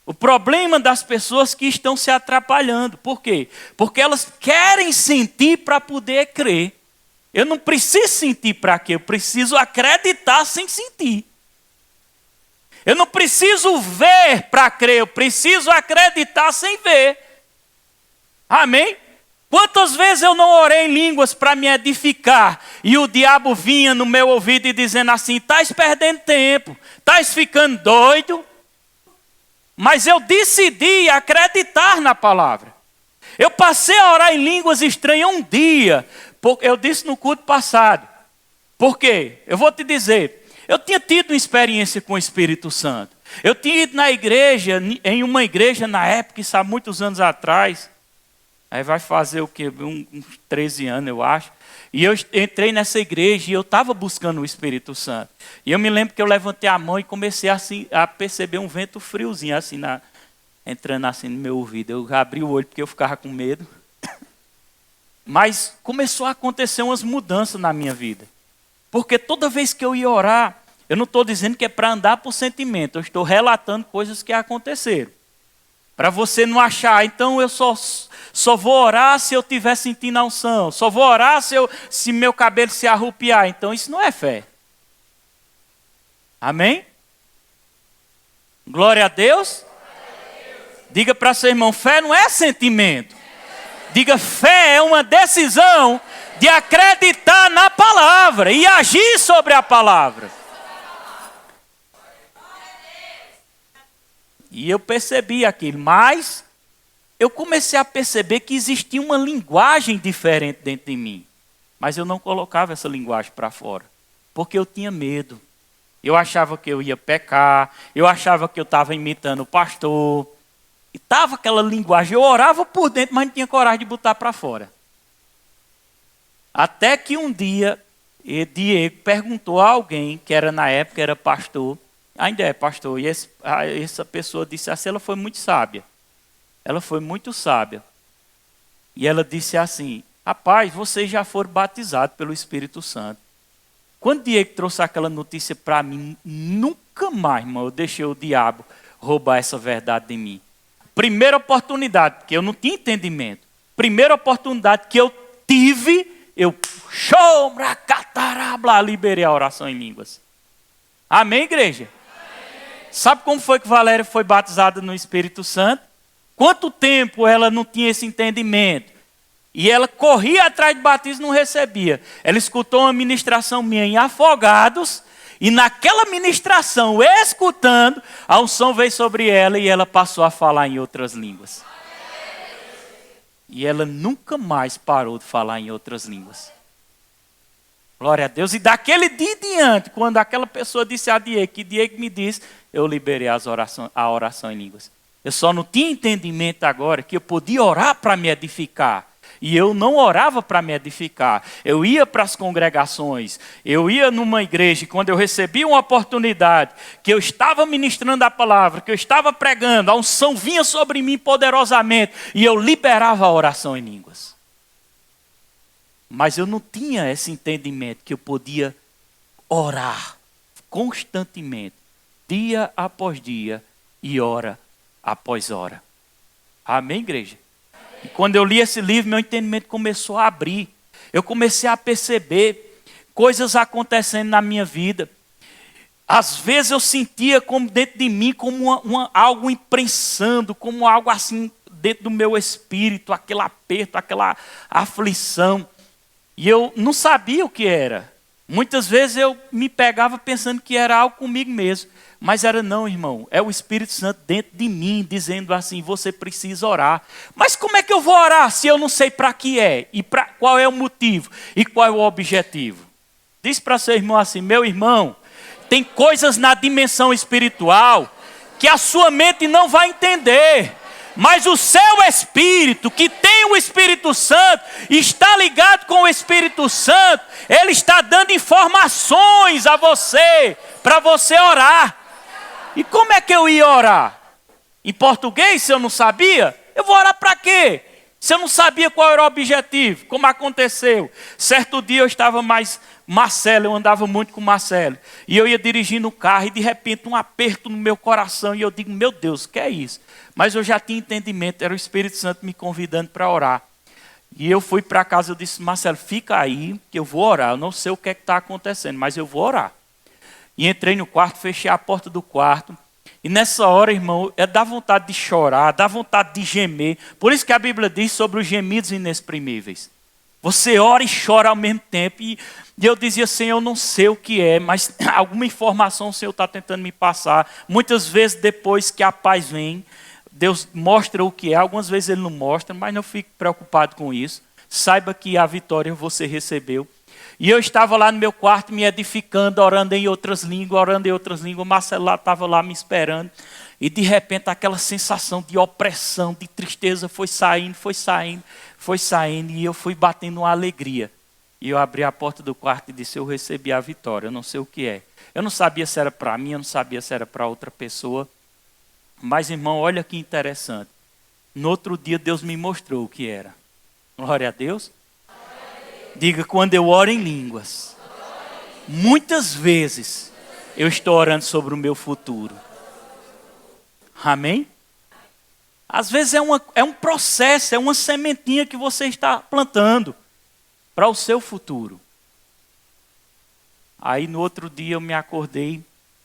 O problema das pessoas que estão se atrapalhando. Por quê? Porque elas querem sentir para poder crer. Eu não preciso sentir para quê? Eu preciso acreditar sem sentir. Eu não preciso ver para crer, eu preciso acreditar sem ver. Amém? Quantas vezes eu não orei em línguas para me edificar e o diabo vinha no meu ouvido e dizendo assim, estás perdendo tempo, estás ficando doido. Mas eu decidi acreditar na palavra. Eu passei a orar em línguas estranhas um dia. Eu disse no culto passado. Por quê? Eu vou te dizer. Eu tinha tido uma experiência com o Espírito Santo. Eu tinha ido na igreja, em uma igreja na época, isso há muitos anos atrás. Aí vai fazer o quê? Uns 13 anos, eu acho. E eu entrei nessa igreja e eu estava buscando o Espírito Santo. E eu me lembro que eu levantei a mão e comecei assim, a perceber um vento friozinho assim, entrando assim no meu ouvido. Eu abri o olho porque eu ficava com medo. Mas começou a acontecer umas mudanças na minha vida. Porque toda vez que eu ia orar, eu não estou dizendo que é para andar por sentimento. Eu estou relatando coisas que aconteceram. Para você não achar, então eu só vou orar se eu estiver sentindo a unção. Só vou orar se meu cabelo se arrupiar. Então isso não é fé. Amém? Glória a Deus. Diga para seu irmão, fé não é sentimento. Diga, fé é uma decisão de acreditar na palavra e agir sobre a palavra. E eu percebi aquilo, mas eu comecei a perceber que existia uma linguagem diferente dentro de mim. Mas eu não colocava essa linguagem para fora, porque eu tinha medo. Eu achava que eu ia pecar, eu achava que eu estava imitando o pastor. E estava aquela linguagem, eu orava por dentro, mas não tinha coragem de botar para fora. Até que um dia, Diego perguntou a alguém, que era na época, era pastor, ainda é pastor, e essa pessoa disse assim, ela foi muito sábia. Ela foi muito sábia. E ela disse assim, rapaz, vocês já foram batizados pelo Espírito Santo. Quando Diego trouxe aquela notícia para mim, nunca mais, irmão, eu deixei o diabo roubar essa verdade de mim. Primeira oportunidade, porque eu não tinha entendimento. Primeira oportunidade que eu tive, eu liberei a oração em línguas. Amém, igreja? Amém. Sabe como foi que Valéria foi batizada no Espírito Santo? Quanto tempo ela não tinha esse entendimento? E ela corria atrás de batismo e não recebia. Ela escutou uma ministração minha em Afogados, e naquela ministração, escutando, a unção veio sobre ela e ela passou a falar em outras línguas. E ela nunca mais parou de falar em outras línguas. Glória a Deus. E daquele dia em diante, quando aquela pessoa disse a Diego, que Diego me disse, eu liberei a oração em línguas. Eu só não tinha entendimento agora que eu podia orar para me edificar. E eu não orava para me edificar. Eu ia para as congregações, eu ia numa igreja, e quando eu recebia uma oportunidade, que eu estava ministrando a palavra, que eu estava pregando, a unção vinha sobre mim poderosamente, e eu liberava a oração em línguas. Mas eu não tinha esse entendimento que eu podia orar constantemente, dia após dia, e hora após hora. Amém, igreja? E quando eu li esse livro, meu entendimento começou a abrir. Eu comecei a perceber coisas acontecendo na minha vida. Às vezes eu sentia como dentro de mim, como algo imprensando, como algo assim dentro do meu espírito, aquele aperto, aquela aflição. E eu não sabia o que era. Muitas vezes eu me pegava pensando que era algo comigo mesmo. Mas era não, irmão. É o Espírito Santo dentro de mim, dizendo assim, você precisa orar. Mas como é que eu vou orar se eu não sei para que é? E qual é o motivo? E qual é o objetivo? Diz para seu irmão assim, meu irmão, tem coisas na dimensão espiritual que a sua mente não vai entender. Mas o seu espírito, que tem o Espírito Santo, está ligado com o Espírito Santo, ele está dando informações a você, para você orar. E como é que eu ia orar? Em português, se eu não sabia, eu vou orar para quê? Se eu não sabia qual era o objetivo, como aconteceu? Certo dia eu estava eu andava muito com Marcelo. E eu ia dirigindo o carro e de repente um aperto no meu coração. E eu digo, meu Deus, o que é isso? Mas eu já tinha entendimento, era o Espírito Santo me convidando para orar. E eu fui para casa, eu disse, Marcelo, fica aí que eu vou orar. Eu não sei o que é que está acontecendo, mas eu vou orar. E entrei no quarto, fechei a porta do quarto. E nessa hora, irmão, dá vontade de chorar, dá vontade de gemer. Por isso que a Bíblia diz sobre os gemidos inexprimíveis. Você ora e chora ao mesmo tempo. E eu dizia, Senhor, eu não sei o que é, mas alguma informação o Senhor está tentando me passar. Muitas vezes depois que a paz vem, Deus mostra o que é. Algumas vezes Ele não mostra, mas não fique preocupado com isso. Saiba que a vitória você recebeu. E eu estava lá no meu quarto me edificando, orando em outras línguas. O Marcelo estava lá me esperando. E de repente aquela sensação de opressão, de tristeza foi saindo. E eu fui batendo uma alegria. E eu abri a porta do quarto e disse, eu recebi a vitória, eu não sei o que é. Eu não sabia se era para mim, eu não sabia se era para outra pessoa. Mas irmão, olha que interessante. No outro dia Deus me mostrou o que era. Glória a Deus. Diga, quando eu oro em línguas, muitas vezes eu estou orando sobre o meu futuro. Amém? Às vezes é um processo, é uma sementinha que você está plantando para o seu futuro. Aí no outro dia eu me acordei, o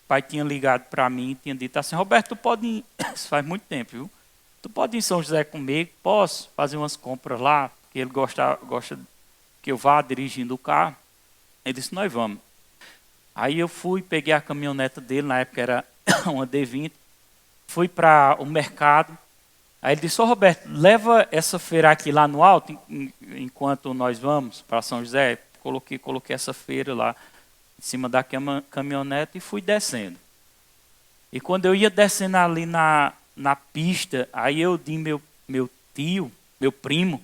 pai tinha ligado para mim e tinha dito assim, Roberto, tu pode ir, isso faz muito tempo, viu? Tu pode ir em São José comigo, posso fazer umas compras lá, porque ele gosta que eu vá dirigindo o carro. Ele disse, nós vamos. Aí eu fui, peguei a caminhoneta dele, na época era uma D20, fui para o mercado. Aí ele disse, Roberto, leva essa feira aqui lá no alto, enquanto nós vamos para São José. Coloquei essa feira lá em cima da caminhonete e fui descendo. E quando eu ia descendo ali na pista, aí eu vi meu tio, meu primo,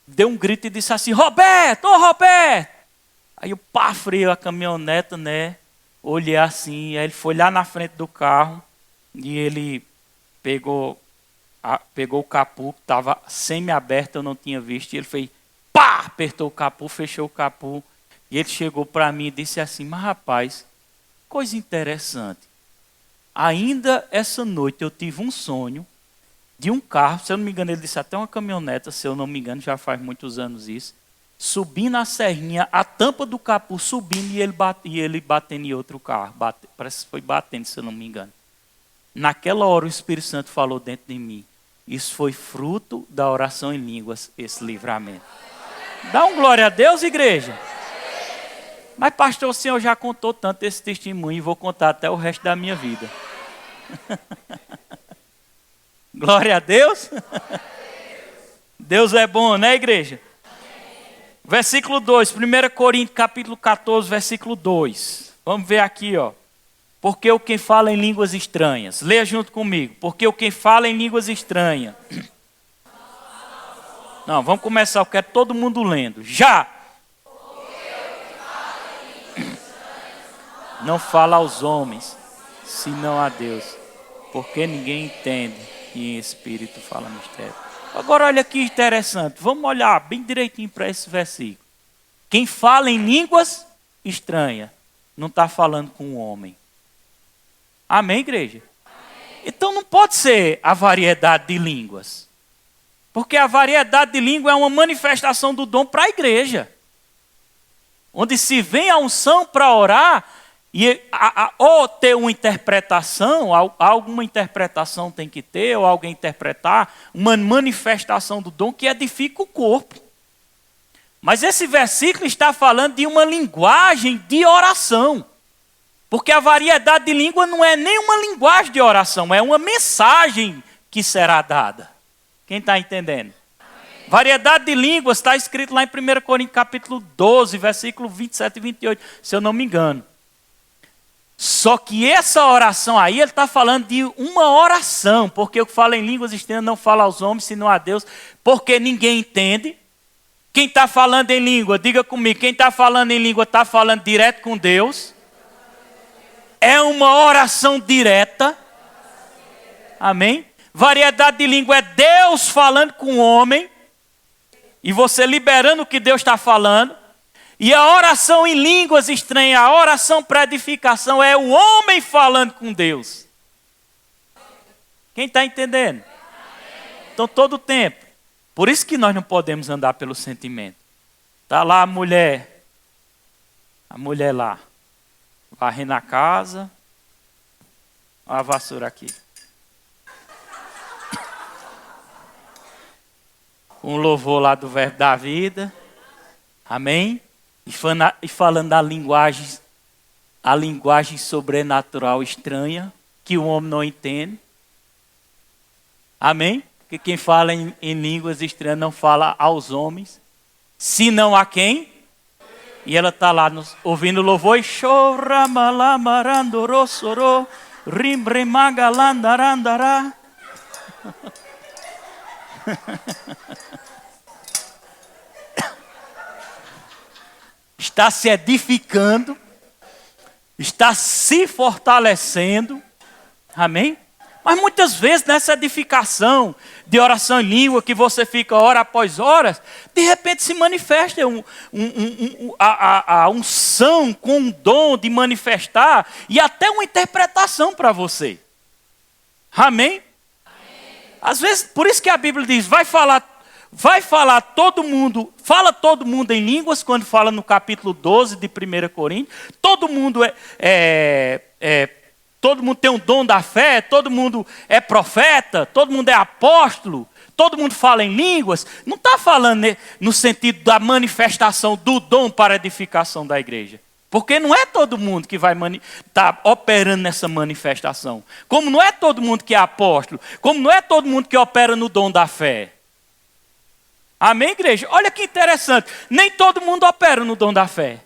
deu um grito e disse assim, Roberto, Roberto! Aí eu freio a caminhoneta, né? Olhei assim, aí ele foi lá na frente do carro e ele pegou o capô, que estava semi-aberto, eu não tinha visto, e ele fez, apertou o capô, fechou o capô, e ele chegou para mim e disse assim, mas rapaz, coisa interessante, ainda essa noite eu tive um sonho de um carro, se eu não me engano, ele disse até uma caminhoneta, se eu não me engano, já faz muitos anos isso, subindo a serrinha, a tampa do capô subindo e ele batendo em outro carro, parece que foi batendo, se eu não me engano. Naquela hora o Espírito Santo falou dentro de mim, isso foi fruto da oração em línguas, esse livramento. Dá um glória a Deus, igreja. Mas pastor, o senhor já contou tanto esse testemunho e vou contar até o resto da minha vida. Glória a Deus. Deus é bom, né, igreja? Versículo 2, 1 Coríntios capítulo 14, versículo 2. Vamos ver aqui, ó. Porque o quem fala em línguas estranhas. Leia junto comigo. Porque o quem fala em línguas estranhas. Não, vamos começar, eu quero todo mundo lendo. Já. Não fala aos homens, senão a Deus. Porque ninguém entende e em espírito fala mistério. Agora olha que interessante. Vamos olhar bem direitinho para esse versículo. Quem fala em línguas estranhas não está falando com o homem. Amém, igreja? Amém. Então não pode ser a variedade de línguas. Porque a variedade de língua é uma manifestação do dom para a igreja. Onde se vem a unção para orar, e ou ter uma interpretação, alguma interpretação tem que ter, ou alguém interpretar, uma manifestação do dom que edifica o corpo. Mas esse versículo está falando de uma linguagem de oração. Porque a variedade de língua não é nem uma linguagem de oração, é uma mensagem que será dada. Quem está entendendo? Amém. Variedade de línguas está escrito lá em 1 Coríntios capítulo 12, versículo 27 e 28, se eu não me engano. Só que essa oração aí, ele está falando de uma oração, porque o que fala em línguas estranhas não fala aos homens, senão a Deus, porque ninguém entende. Quem está falando em língua, diga comigo, quem está falando em língua está falando direto com Deus. É uma oração direta. Amém? Variedade de língua é Deus falando com o homem, e você liberando o que Deus está falando. E a oração em línguas estranhas, a oração para edificação, é o homem falando com Deus. Quem está entendendo? Então, todo o tempo. Por isso que nós não podemos andar pelo sentimento. Está lá a mulher lá, varrendo a casa. Olha a vassoura aqui. Um louvor lá do Verbo da Vida. Amém? E falando da linguagem, a linguagem sobrenatural estranha, que o homem não entende. Amém? Porque quem fala em línguas estranhas não fala aos homens, senão a quem? E ela está lá ouvindo o louvor e choramalamarandorosoro, rimbremagalandarandará. Está se edificando, está se fortalecendo, amém? Mas muitas vezes nessa edificação de oração em língua, que você fica hora após hora, de repente se manifesta a unção com um dom de manifestar e até uma interpretação para você. Amém? Às vezes, por isso que a Bíblia diz, vai falar todo mundo, fala todo mundo em línguas, quando fala no capítulo 12 de 1 Coríntios, todo mundo todo mundo tem um dom da fé, todo mundo é profeta, todo mundo é apóstolo, todo mundo fala em línguas. Não está falando no sentido da manifestação do dom para a edificação da igreja. Porque não é todo mundo que vai estar operando nessa manifestação. Como não é todo mundo que é apóstolo, como não é todo mundo que opera no dom da fé. Amém, igreja? Olha que interessante. Nem todo mundo opera no dom da fé.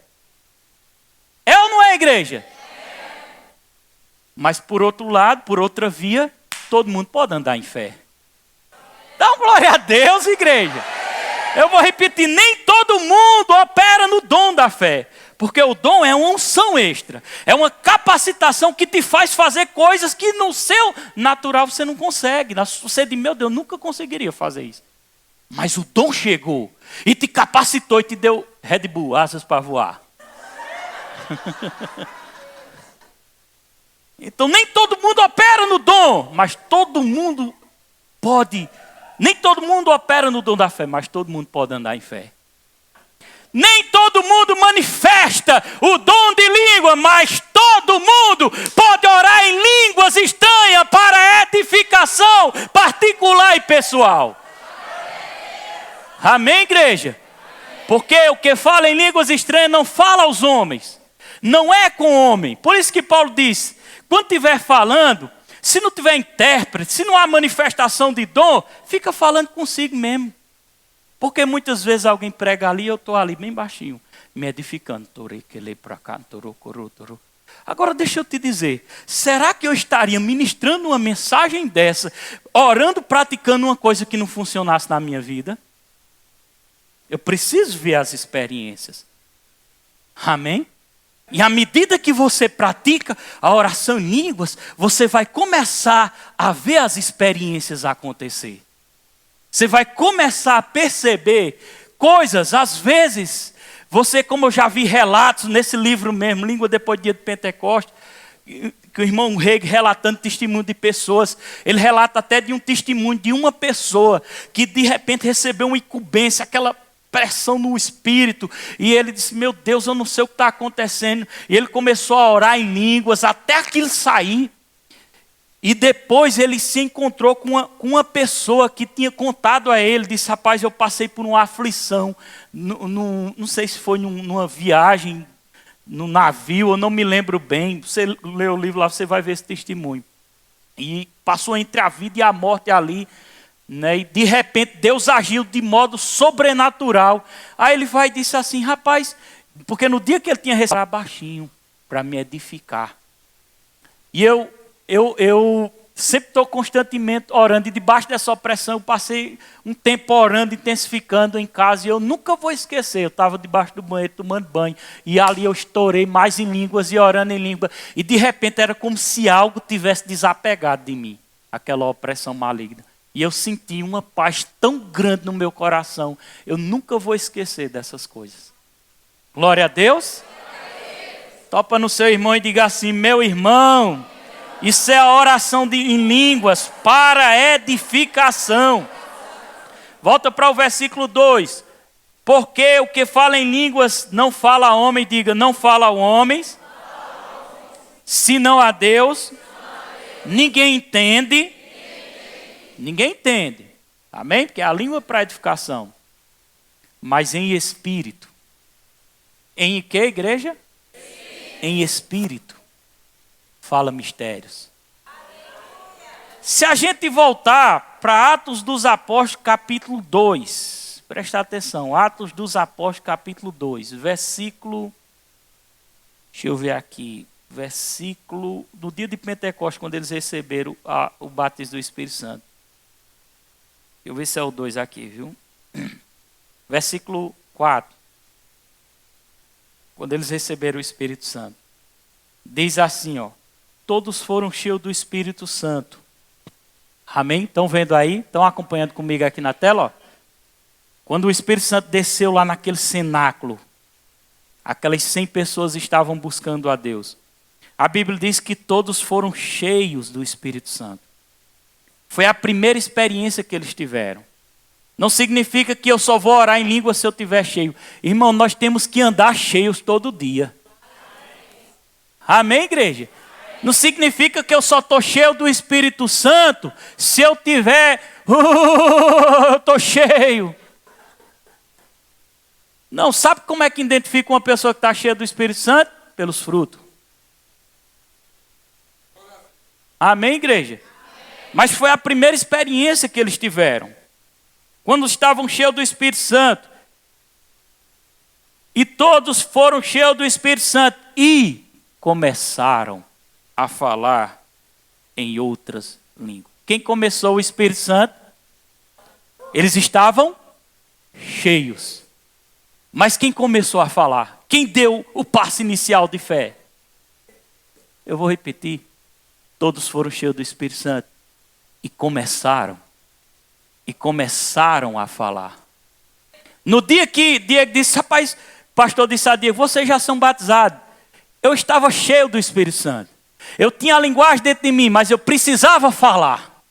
É ou não é, igreja? Mas por outro lado, por outra via, todo mundo pode andar em fé. Dá uma glória a Deus, igreja. Eu vou repetir, nem todo mundo opera no dom da fé. Porque o dom é uma unção extra. É uma capacitação que te faz fazer coisas que no seu natural você não consegue. Você diz, meu Deus, eu nunca conseguiria fazer isso. Mas o dom chegou e te capacitou e te deu Red Bull, asas para voar. Então nem todo mundo opera no dom, mas todo mundo pode. Nem todo mundo opera no dom da fé, mas todo mundo pode andar em fé. Nem todo mundo manifesta o dom de língua, mas todo mundo pode orar em línguas estranhas para edificação particular e pessoal. Amém, igreja? Porque o que fala em línguas estranhas não fala aos homens. Não é com o homem. Por isso que Paulo diz, quando estiver falando, se não tiver intérprete, se não há manifestação de dom, fica falando consigo mesmo. Porque muitas vezes alguém prega ali, eu estou ali bem baixinho, me edificando. Agora deixa eu te dizer, será que eu estaria ministrando uma mensagem dessa, orando, praticando uma coisa que não funcionasse na minha vida? Eu preciso ver as experiências. Amém? E à medida que você pratica a oração em línguas, você vai começar a ver as experiências acontecer. Você vai começar a perceber coisas, às vezes, você, como eu já vi relatos nesse livro mesmo, Língua Depois do Dia de Pentecostes, que o irmão Reg relatando testemunho de pessoas, ele relata até de um testemunho de uma pessoa que de repente recebeu uma incumbência, aquela pressão no espírito, e ele disse, meu Deus, eu não sei o que está acontecendo, e ele começou a orar em línguas, até aquilo sair, e depois ele se encontrou com uma pessoa que tinha contado a ele, disse, rapaz, eu passei por uma aflição, não sei se foi numa viagem, no navio, eu não me lembro bem, você lê o livro lá, você vai ver esse testemunho, e passou entre a vida e a morte ali, né? E de repente Deus agiu de modo sobrenatural. Aí ele vai e disse assim, rapaz, porque no dia que ele tinha recebido baixinho para me edificar. E eu sempre estou constantemente orando, e debaixo dessa opressão eu passei um tempo orando, intensificando em casa, e eu nunca vou esquecer, eu estava debaixo do banheiro tomando banho, e ali eu estourei mais em línguas e orando em língua, e de repente era como se algo tivesse desapegado de mim. aquela opressão maligna. E eu senti uma paz tão grande no meu coração. Eu nunca vou esquecer dessas coisas. Glória a Deus. Topa no seu irmão e diga assim: meu irmão, isso é a oração em línguas para edificação. Volta para o versículo 2. Porque o que fala em línguas não fala a homem, diga, não fala a homens, senão a Deus. Ninguém entende. Ninguém entende. Amém? Porque é a língua para edificação. Mas em espírito. Em que, igreja? Em espírito. Fala mistérios. Se a gente voltar para Atos dos Apóstolos, capítulo 2. Presta atenção. Atos dos Apóstolos, capítulo 2. Versículo... Deixa eu ver aqui. Versículo... No dia de Pentecostes, quando eles receberam o batismo do Espírito Santo. Deixa eu ver se é o 2 aqui, viu? Versículo 4. Quando eles receberam o Espírito Santo. Diz assim, ó. Todos foram cheios do Espírito Santo. Amém? Estão vendo aí? Estão acompanhando comigo aqui na tela? Ó? Quando o Espírito Santo desceu lá naquele cenáculo, aquelas 100 pessoas estavam buscando a Deus. A Bíblia diz que todos foram cheios do Espírito Santo. Foi a primeira experiência que eles tiveram. Não significa que eu só vou orar em língua se eu estiver cheio. Irmão, nós temos que andar cheios todo dia. Amém, igreja? Não significa que eu só estou cheio do Espírito Santo se eu tiver... eu estou cheio. Não, sabe como é que identifica uma pessoa que está cheia do Espírito Santo? Pelos frutos. Amém, igreja? Mas foi a primeira experiência que eles tiveram. Quando estavam cheios do Espírito Santo. E todos foram cheios do Espírito Santo. E começaram a falar em outras línguas. Quem começou o Espírito Santo? Eles estavam cheios. Mas quem começou a falar? Quem deu o passo inicial de fé? Eu vou repetir. Todos foram cheios do Espírito Santo. E começaram a falar. No dia que Diego disse, rapaz, pastor disse a Diego, vocês já são batizados. Eu estava cheio do Espírito Santo. Eu tinha a linguagem dentro de mim, mas eu precisava falar.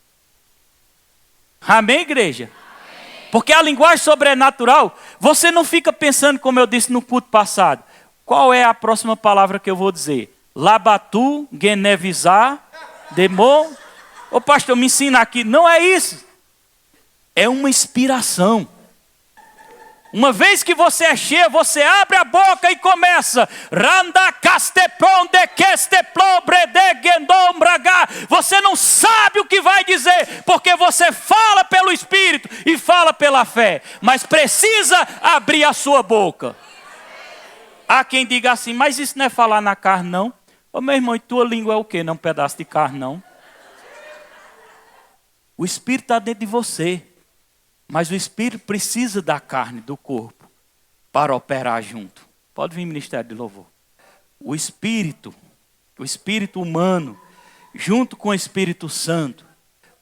Amém, igreja? Amém. Porque a linguagem sobrenatural, você não fica pensando, como eu disse no culto passado, qual é a próxima palavra que eu vou dizer? Labatu, genevizar, demo. Ô pastor, me ensina aqui. Não é isso. É uma inspiração. Uma vez que você é cheio, você abre a boca e começa. Você não sabe o que vai dizer, porque você fala pelo Espírito e fala pela fé. Mas precisa abrir a sua boca. Há quem diga assim, mas isso não é falar na carne, não. Ô meu irmão, e tua língua é o quê? Não é um pedaço de carne, não. O Espírito está dentro de você. Mas o Espírito precisa da carne, do corpo, para operar junto. Pode vir, Ministério de Louvor. O Espírito humano, junto com o Espírito Santo,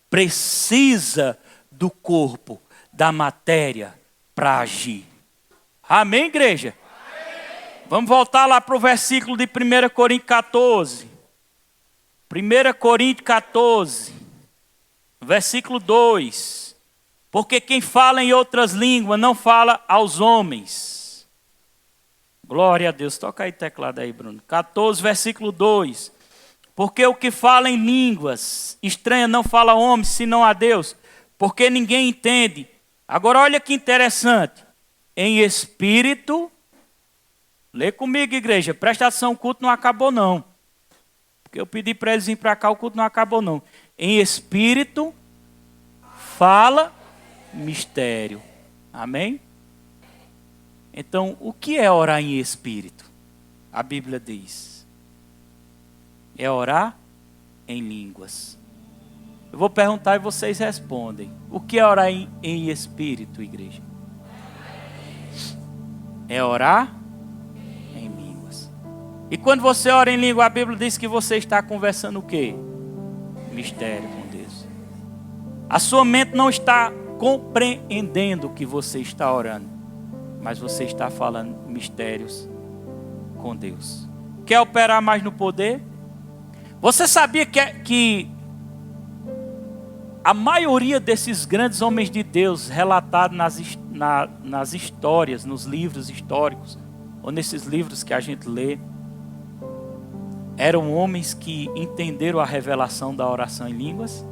precisa do corpo, da matéria, para agir. Amém, igreja? Amém. Vamos voltar lá para o versículo de 1 Coríntios 14. 1 Coríntios 14, versículo 2. Porque quem fala em outras línguas não fala aos homens. Glória a Deus. Toca aí o teclado aí, Bruno. 14, versículo 2. Porque o que fala em línguas estranhas não fala a homens, senão a Deus. Porque ninguém entende. Agora olha que interessante. Em espírito. Lê comigo, igreja. Presta atenção, o culto não acabou não. Porque eu pedi para eles virem para cá, o culto não acabou não. Em espírito. Fala mistério. Amém? Então, o que é orar em espírito? A Bíblia diz. É orar em línguas. Eu vou perguntar e vocês respondem. O que é orar em espírito, igreja? É orar em línguas. E quando você ora em língua, a Bíblia diz que você está conversando o quê? Mistério com Deus. A sua mente não está compreendendo o que você está orando, mas você está falando mistérios com Deus. Quer operar mais no poder? Você sabia que a maioria desses grandes homens de Deus relatados nas histórias, nos livros históricos, ou nesses livros que a gente lê, eram homens que entenderam a revelação da oração em línguas?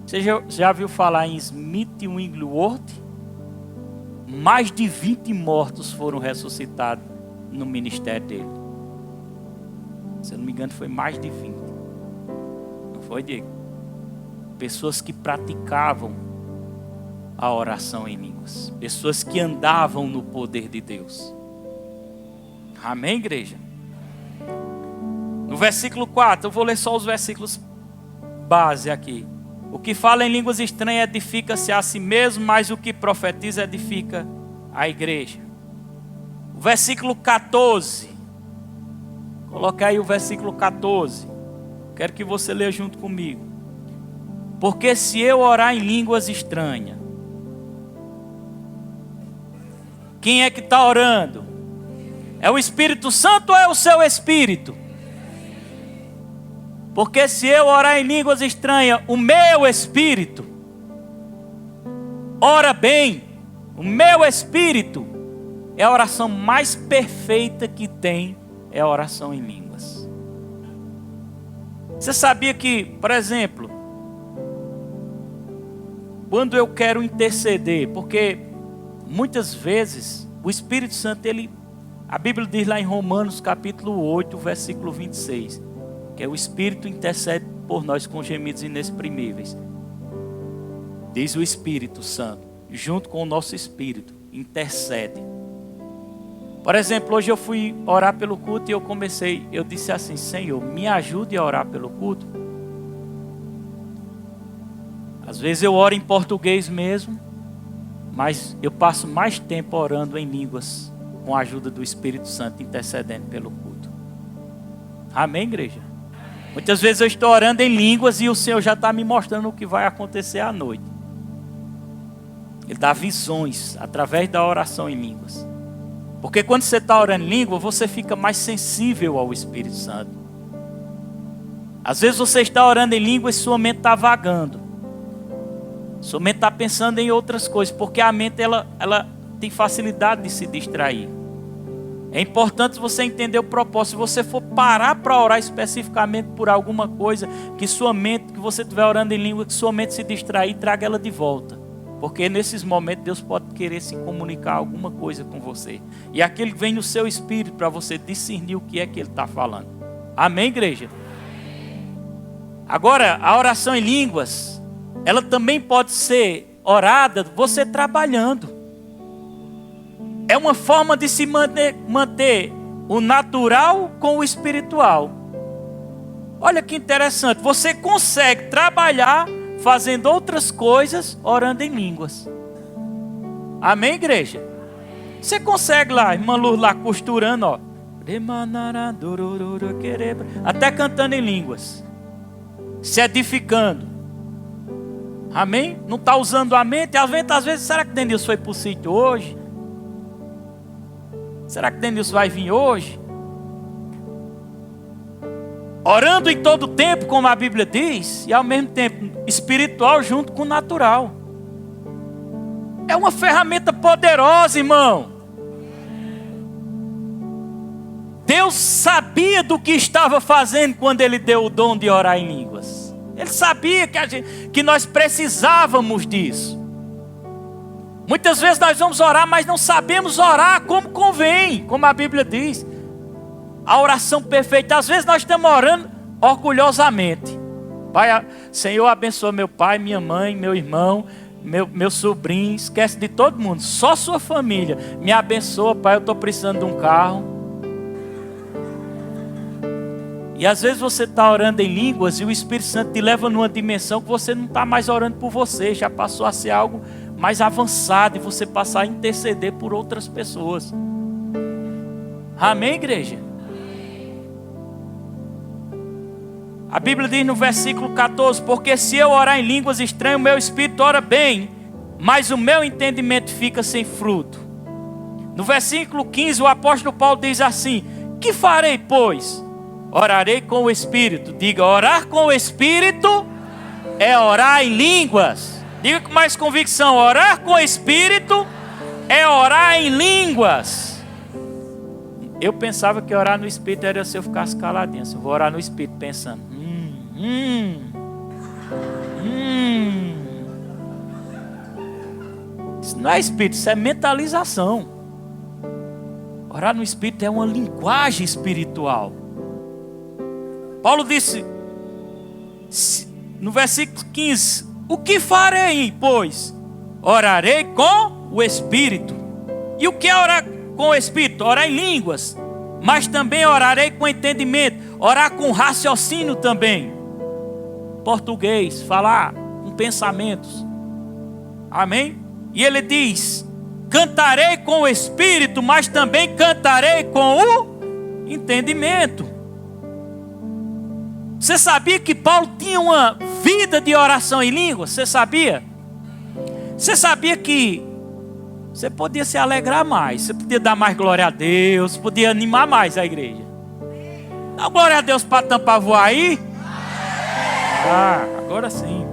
Você já viu falar em Smith Wigglesworth? Mais de 20 mortos foram ressuscitados no ministério dele. Se eu não me engano, foi mais de 20. Não foi, Diego? Pessoas que praticavam a oração em línguas. Pessoas que andavam no poder de Deus. Amém, igreja? No versículo 4, eu vou ler só os versículos base aqui. O que fala em línguas estranhas edifica-se a si mesmo, mas o que profetiza edifica a igreja. O versículo 14. Coloque aí o versículo 14. Quero que você leia junto comigo. Porque se eu orar em línguas estranhas, quem é que está orando? É o Espírito Santo ou é o seu espírito? Porque se eu orar em línguas estranhas, o meu espírito ora bem. O meu espírito é a oração mais perfeita que tem, é a oração em línguas. Você sabia que, por exemplo, quando eu quero interceder, porque muitas vezes o Espírito Santo, a Bíblia diz lá em Romanos capítulo 8, versículo 26, que o Espírito intercede por nós com gemidos inexprimíveis. Diz o Espírito Santo, junto com o nosso espírito, intercede. Por exemplo, hoje eu fui orar pelo culto e eu disse assim: Senhor, me ajude a orar pelo culto. Às vezes eu oro em português mesmo, mas eu passo mais tempo orando em línguas, com a ajuda do Espírito Santo, intercedendo pelo culto. Amém, igreja? Muitas vezes eu estou orando em línguas e o Senhor já está me mostrando o que vai acontecer à noite. Ele dá visões através da oração em línguas. Porque quando você está orando em língua, você fica mais sensível ao Espírito Santo. Às vezes você está orando em língua e sua mente está vagando. Sua mente está pensando em outras coisas, porque a mente ela tem facilidade de se distrair. É importante você entender o propósito. Se você for parar para orar especificamente por alguma coisa, que você estiver orando em língua, que sua mente se distrair, traga ela de volta. Porque nesses momentos Deus pode querer se comunicar alguma coisa com você. E aquilo vem no seu espírito para você discernir o que é que Ele está falando. Amém, igreja? Agora, a oração em línguas, ela também pode ser orada você trabalhando. É uma forma de se manter o natural com o espiritual. Olha que interessante. Você consegue trabalhar fazendo outras coisas, orando em línguas. Amém, igreja? Você consegue lá, irmã Luz lá costurando, ó. Até cantando em línguas. Se edificando. Amém? Não está usando a mente. Às vezes, será que Denilson foi para o sítio hoje? Será que Denilson vai vir hoje? Orando em todo tempo, como a Bíblia diz, e ao mesmo tempo espiritual junto com o natural. É uma ferramenta poderosa, irmão. Deus sabia do que estava fazendo quando Ele deu o dom de orar em línguas. Ele sabia que nós precisávamos disso. Muitas vezes nós vamos orar, mas não sabemos orar como convém, como a Bíblia diz. A oração perfeita. Às vezes nós estamos orando orgulhosamente. Pai, Senhor, abençoa meu pai, minha mãe, meu irmão, meu sobrinho. Esquece de todo mundo. Só sua família. Me abençoa, Pai, eu estou precisando de um carro. E às vezes você está orando em línguas e o Espírito Santo te leva numa dimensão que você não está mais orando por você. Já passou a ser algo mais avançado e você passar a interceder por outras pessoas. Amém, igreja? A Bíblia diz no versículo 14: porque se eu orar em línguas estranhas, o meu espírito ora bem, mas o meu entendimento fica sem fruto. No versículo 15, o apóstolo Paulo diz assim: que farei, pois? Orarei com o Espírito. Diga, orar com o Espírito é orar em línguas. Diga com mais convicção: orar com o Espírito é orar em línguas. Eu pensava que orar no Espírito era se eu ficasse caladinho. Eu vou orar no Espírito pensando. Isso não é Espírito, isso é mentalização. Orar no Espírito é uma linguagem espiritual. Paulo disse no versículo 15: o que farei, pois? Orarei com o Espírito. E o que é orar com o Espírito? Orar em línguas, mas também orarei com entendimento, orar com raciocínio também. Português, falar com pensamentos. Amém? E ele diz: cantarei com o Espírito, mas também cantarei com o entendimento. Você sabia que Paulo tinha uma vida de oração em línguas? Você sabia? Você sabia que você podia se alegrar mais, você podia dar mais glória a Deus, podia animar mais a igreja. Dá glória a Deus para tampar voar aí? Agora sim.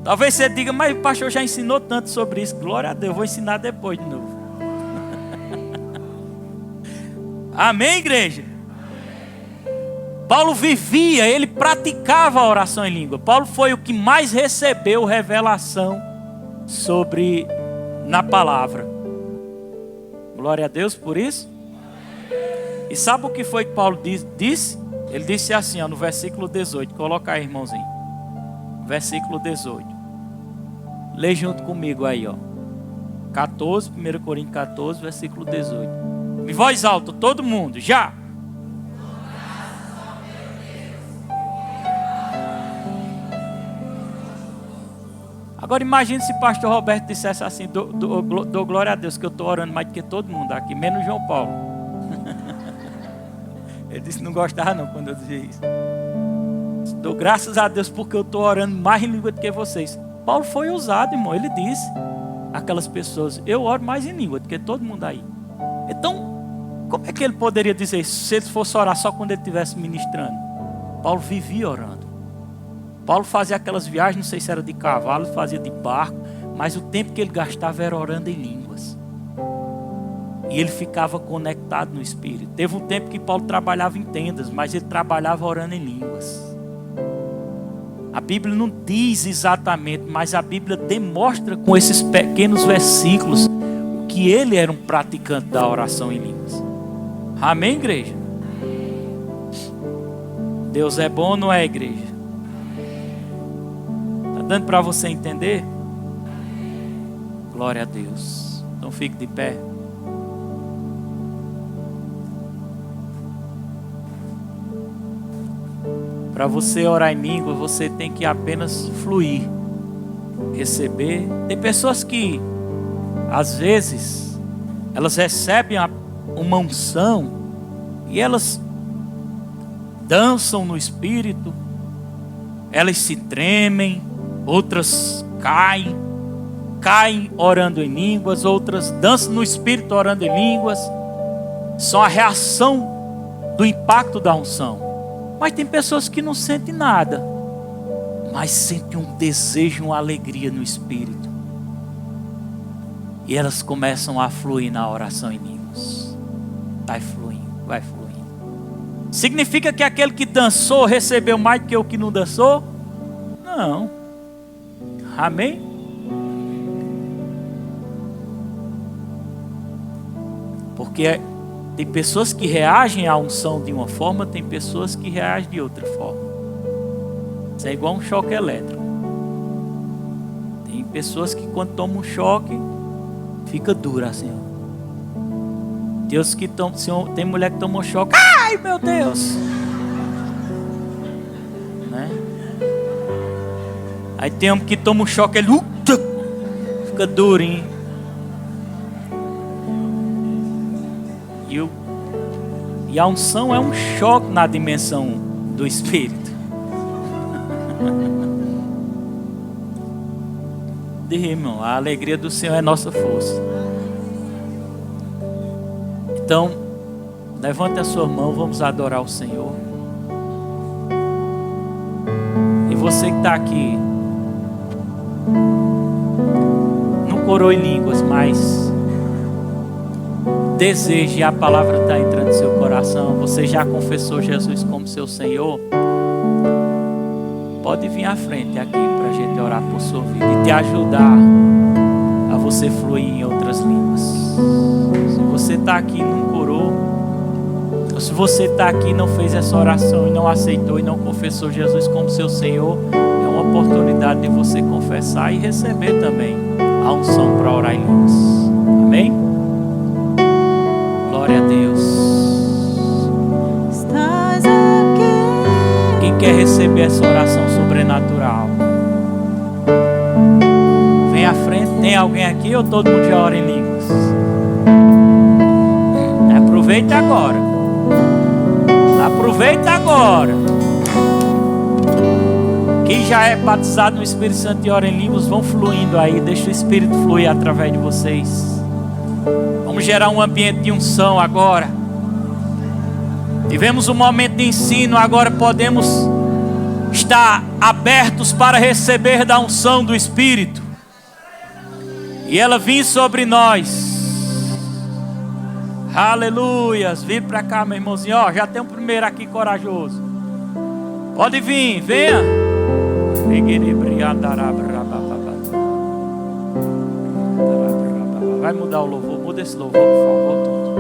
Talvez você diga: mas o pastor já ensinou tanto sobre isso. Glória a Deus, vou ensinar depois de novo. Amém, igreja? Paulo vivia, ele praticava a oração em língua. Paulo foi o que mais recebeu revelação sobre na palavra. Glória a Deus por isso. E sabe o que foi que Paulo disse? Ele disse assim, no versículo 18. Coloca aí, irmãozinho. Versículo 18. Lê junto comigo aí, 14, 1 Coríntios 14, versículo 18. Em voz alta, todo mundo, já. Agora imagine se o pastor Roberto dissesse assim: dou glória a Deus que eu estou orando mais do que todo mundo aqui, menos João Paulo. Ele disse que não gostava não quando eu dizia isso. Dou graças a Deus porque eu estou orando mais em língua do que vocês. Paulo foi usado, irmão. Ele disse àquelas pessoas: eu oro mais em língua do que todo mundo aí. Então, como é que ele poderia dizer isso se ele fosse orar só quando ele estivesse ministrando? Paulo vivia orando. Paulo fazia aquelas viagens, não sei se era de cavalo, fazia de barco, mas o tempo que ele gastava era orando em línguas. E ele ficava conectado no Espírito. Teve um tempo que Paulo trabalhava em tendas, mas ele trabalhava orando em línguas. A Bíblia não diz exatamente, mas a Bíblia demonstra com esses pequenos versículos que ele era um praticante da oração em línguas. Amém, igreja? Deus é bom, não é, igreja? Está dando para você entender? Glória a Deus. Então fique de pé. Para você orar em língua, você tem que apenas fluir, receber. Tem pessoas que, às vezes, elas recebem uma unção e elas dançam no Espírito, elas se tremem, outras caem orando em línguas, outras dançam no Espírito orando em línguas. São a reação do impacto da unção. Mas tem pessoas que não sentem nada, mas sentem um desejo, uma alegria no Espírito. E elas começam a fluir na oração em línguas. Vai fluindo, vai fluindo. Significa que aquele que dançou recebeu mais do que o que não dançou? Não. Amém? Porque tem pessoas que reagem à unção de uma forma, tem pessoas que reagem de outra forma. Isso é igual um choque elétrico. Tem pessoas que quando tomam um choque, fica dura assim. Deus que tem mulher que toma um choque, ai meu Deus! Né? Aí tem um que toma um choque, ele fica durinho. E a unção é um choque na dimensão do Espírito. Irmão, a alegria do Senhor é nossa força. Então, levante a sua mão, vamos adorar o Senhor. E você que está aqui, não corou em línguas, mas deseje, a palavra está entrando no seu coração, você já confessou Jesus como seu Senhor, pode vir à frente aqui para a gente orar por sua vida e te ajudar a você fluir em outras línguas. Se você está aqui e não corou, ou se você está aqui e não fez essa oração e não aceitou e não confessou Jesus como seu Senhor, é uma oportunidade de você confessar e receber também a unção para orar em línguas. Amém? Glória a Deus. Estás aqui. Quem quer receber essa oração sobrenatural, vem à frente. Tem alguém aqui ou todo mundo já ora em línguas? Aproveita agora. Aproveita agora. Quem já é batizado no Espírito Santo e ora em línguas, vão fluindo aí. Deixa o Espírito fluir através de vocês. Vamos gerar um ambiente de unção agora. Tivemos um momento de ensino, agora podemos estar abertos para receber da unção do Espírito. E ela vir sobre nós. Aleluias. Vem para cá, meu irmãozinho. Ó, já tem um primeiro aqui corajoso. Pode vir, venha. Vai mudar o louvor. Muda esse louvor, por favor, todo.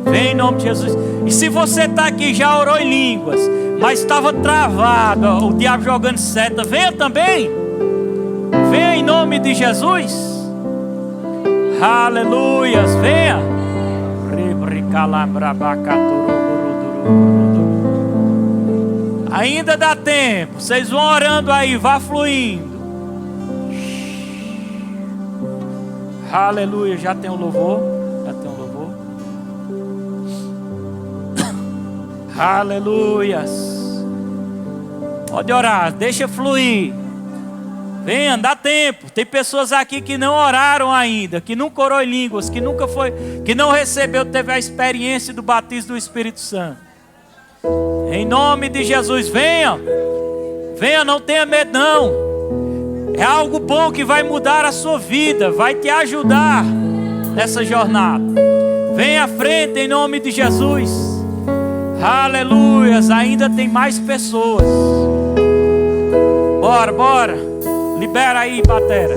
Vem em nome de Jesus. E se você está aqui, já orou em línguas, mas estava travado, o diabo jogando seta, venha também. Venha em nome de Jesus. Aleluias, venha. Ainda dá tempo. Vocês vão orando aí, vá fluindo. Aleluia, já tem um louvor. Já tem um louvor. Aleluias. Pode orar, deixa fluir. Venha, dá tempo. Tem pessoas aqui que não oraram ainda, que nunca orou em línguas, que nunca foi, que não recebeu, teve a experiência do batismo do Espírito Santo. Em nome de Jesus, venha. Venha, não tenha medo não. É algo bom que vai mudar a sua vida, vai te ajudar nessa jornada. Venha à frente em nome de Jesus. Aleluias, ainda tem mais pessoas. Bora, bora. Libera aí, batera.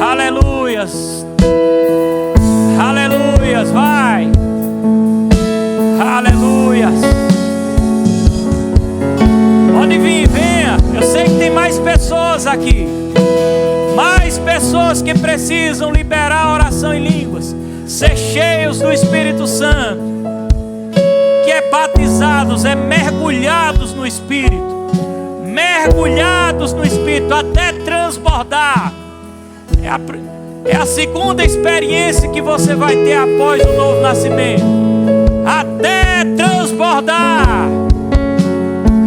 Aleluias. Aleluias, vai. Aleluias. Pode vir, venha. Eu sei que tem mais pessoas aqui. Mais pessoas que precisam liberar a oração em línguas. Ser cheios do Espírito Santo. Que é batizados, é mergulhados no Espírito. Mergulhados no Espírito até transbordar. É a segunda experiência que você vai ter após o novo nascimento. Até transbordar.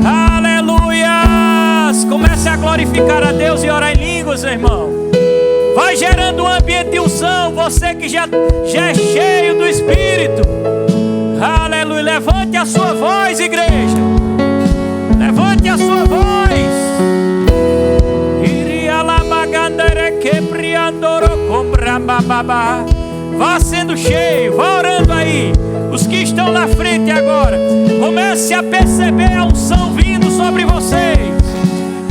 Aleluias. Comece a glorificar a Deus e orar em línguas, meu irmão. Vai gerando um ambiente de unção. Você que já é cheio do Espírito. Aleluia. Levante a sua voz, igreja. Levante a sua voz. Vá sendo cheio, vá orando aí. Os que estão na frente agora, comece a perceber a unção vindo sobre vocês.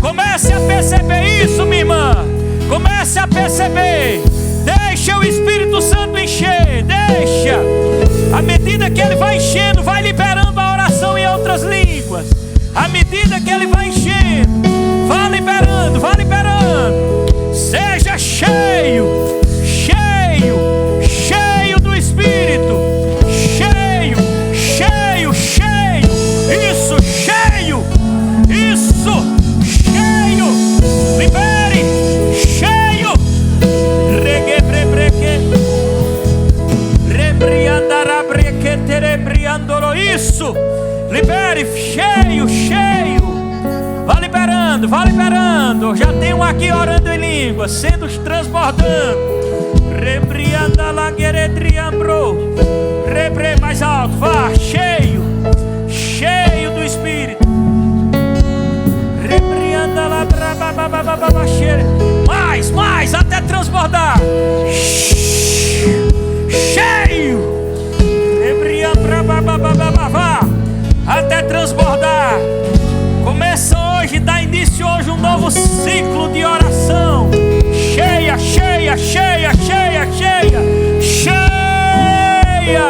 Comece a perceber isso, minha irmã. Comece a perceber. Deixa o Espírito Santo encher. Deixa. À medida que ele vai enchendo, vai liberando a oração em outras línguas. À medida que ele vai enchendo, vá liberando, vá liberando. Seja cheio, cheio, cheio do Espírito. Cheio, cheio, cheio. Isso, cheio. Isso, cheio. Libere, cheio. Isso. Libere, cheio, cheio. Vá liberando, vá liberando. Já tem um aqui orando em língua, sendo transbordando. Rebrianda la gueredriambro. Rebre mais alto, vá, cheio, cheio do Espírito. Rebrianda la brabababababa, mais, mais, até transbordar. Cheio. Vá, até transbordar. Começa hoje, dá início hoje um novo ciclo de oração. Cheia, cheia, cheia, cheia, cheia, cheia,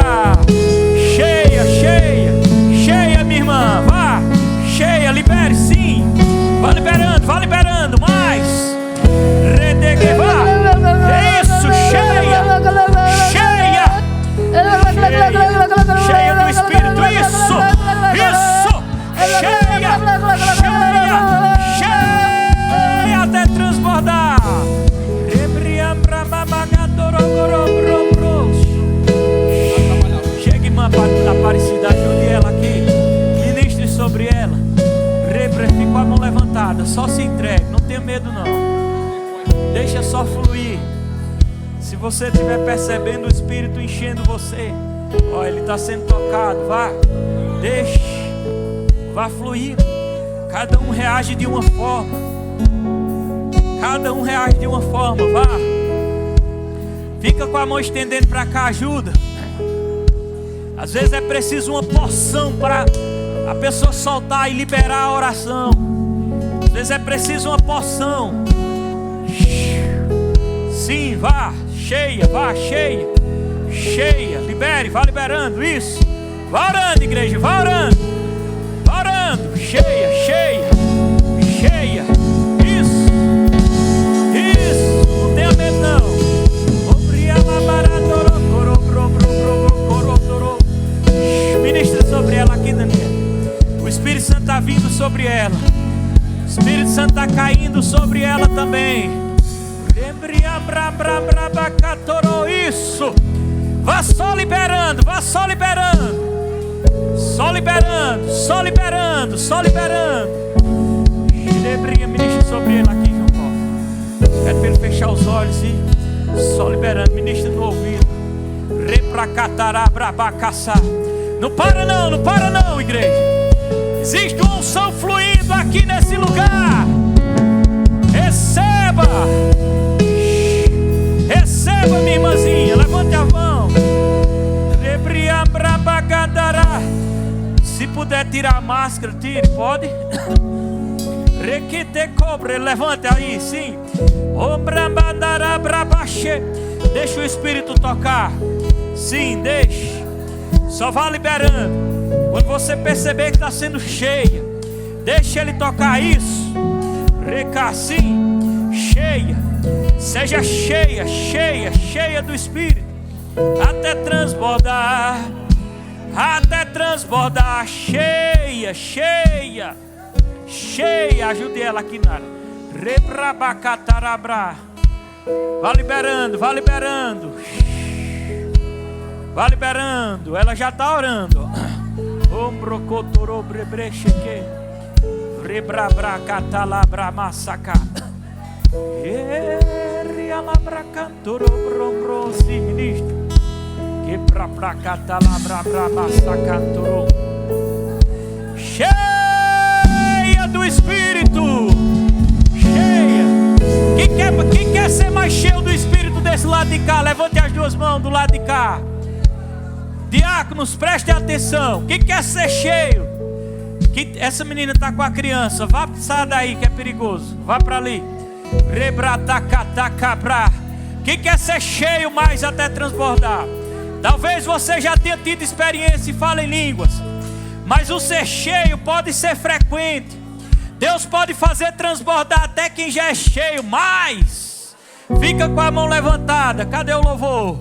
cheia, cheia, cheia, minha irmã. Vá, cheia, libere, sim. Vá liberando, mais. Redegue, vá. Isso, cheia, cheia, cheia do Espírito, isso, cheia, cheia, até transbordar. Chega, irmã Aparecida, ajude ela aqui, ministre sobre ela. Fica com a mão levantada, só se entregue, não tenha medo não, deixa só fluir. Se você estiver percebendo o Espírito enchendo você, ó, ele está sendo tocado, vá, deixe, vá fluir. Cada um reage de uma forma, cada um reage de uma forma, vá. Fica com a mão estendendo para cá, ajuda. Às vezes é preciso uma porção para a pessoa soltar e liberar a oração. Às vezes é preciso uma porção. Sim, vá, cheia, vá, cheia, cheia, libere, vá liberando, isso. Vá orando, igreja, vá orando, cheia, cheia, cheia, isso, não tenha medo não. Ministra sobre ela aqui, Daniel. O Espírito Santo está vindo sobre ela, o Espírito Santo está caindo sobre ela também. Isso. Vá só liberando, vá só liberando. Só liberando, só liberando, só liberando. Ministra sobre ele aqui, João Paulo. Pede para ele fechar os olhos e só liberando. Ministra no ouvido. Não para não, igreja. Existe uma unção fluindo aqui nesse lugar. Receba, receba, minha irmãzinha. Levante a mão. Se puder tirar a máscara, tire, pode? Requite cobre, levante aí, sim. Deixa o Espírito tocar. Sim, deixe. Só vá liberando. Quando você perceber que está sendo cheia, deixa ele tocar isso. Reca, sim, cheia. Seja cheia, cheia, cheia do Espírito. Até transbordar. Até transbordar. Cheia, cheia, cheia. Ajude ela aqui, Nara. Rebrabacatarabra. Vá liberando, vá liberando. Vá liberando. Ela já está orando. Ombrocotorobrебrecheque. Rebrabracatalabra-massaca. Erialabracantorobrombrose, ministro. Quebrabracatalabra-massacantorou. Cheia do Espírito. Cheia. Quem quer ser mais cheio do Espírito desse lado de cá? Levante as duas mãos do lado de cá. Diáconos, prestem atenção. Quem quer ser cheio? Essa menina está com a criança. Vá, sai daí que é perigoso. Vá para ali. Quem quer ser cheio mais até transbordar? Talvez você já tenha tido experiência e fala em línguas, mas o ser cheio pode ser frequente. Deus pode fazer transbordar até quem já é cheio. Mas fica com a mão levantada. Cadê o louvor?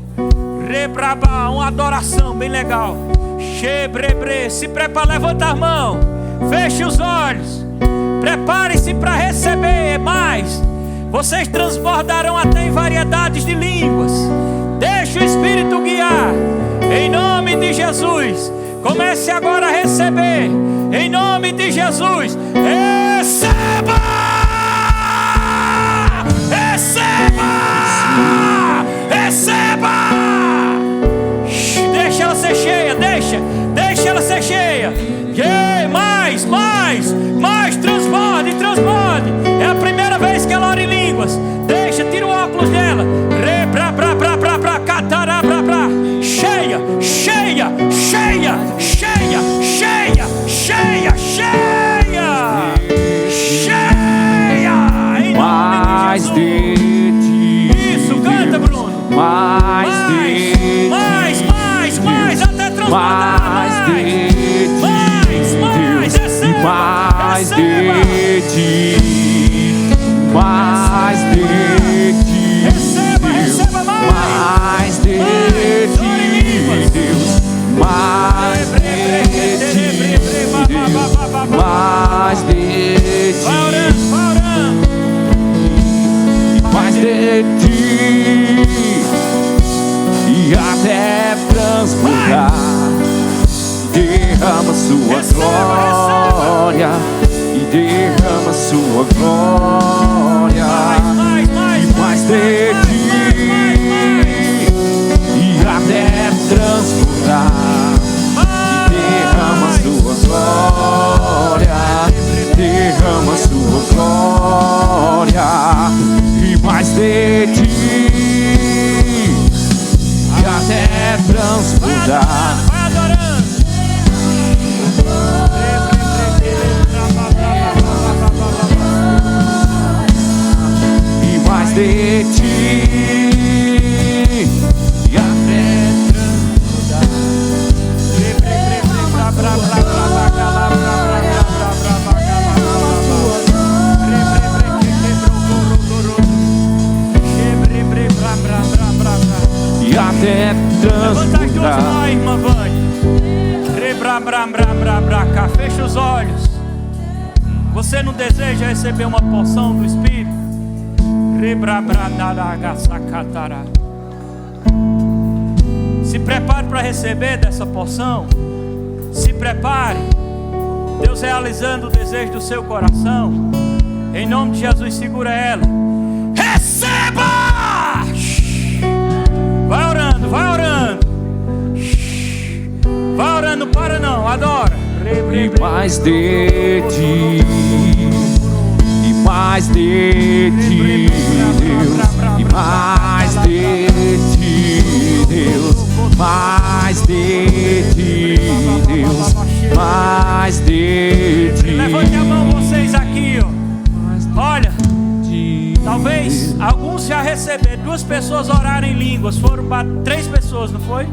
Rebraba, uma adoração bem legal. Chebrebre, se prepara, levanta a mão. Feche os olhos. Prepare-se para receber mais. Vocês transbordarão até em variedades de línguas. Deixa o Espírito guiar. Em nome de Jesus. Comece agora a receber. Em nome de Jesus. Receba! Receba! Receba! Deixa ela ser cheia, deixa ela ser cheia. Mais, transborde. É a primeira vez que ela ora em línguas. Tira o óculos dela. Cheia. Em nome de Jesus. Isso, canta, Bruno. Mais, até transbordar. Mais de ti, mais de ti, receba mais de ti, Deus, mais de ti, mais de ti, mais de ti, e até transbordar. Derrama sua glória e derrama sua glória e mais de ti e até transbordar. Derrama sua glória, derrama sua glória e mais de ti e até transbordar. Mais de ti e até transbordar. Irmã Vânia, fecha os olhos. Você não deseja receber uma porção do Espírito? Se prepare para receber dessa porção. Se prepare. Deus realizando o desejo do seu coração. Em nome de Jesus, segura ela. Receba! Vai orando. Vai orando, não para não, adora. E mais de ti. E mais de ti, Deus, e mais de ti, Deus, mais de ti, Deus, mais de ti. Levante a mão vocês aqui, ó. Olha, talvez alguns já receberam. 2 pessoas oraram em línguas. Foram 3 pessoas, não foi?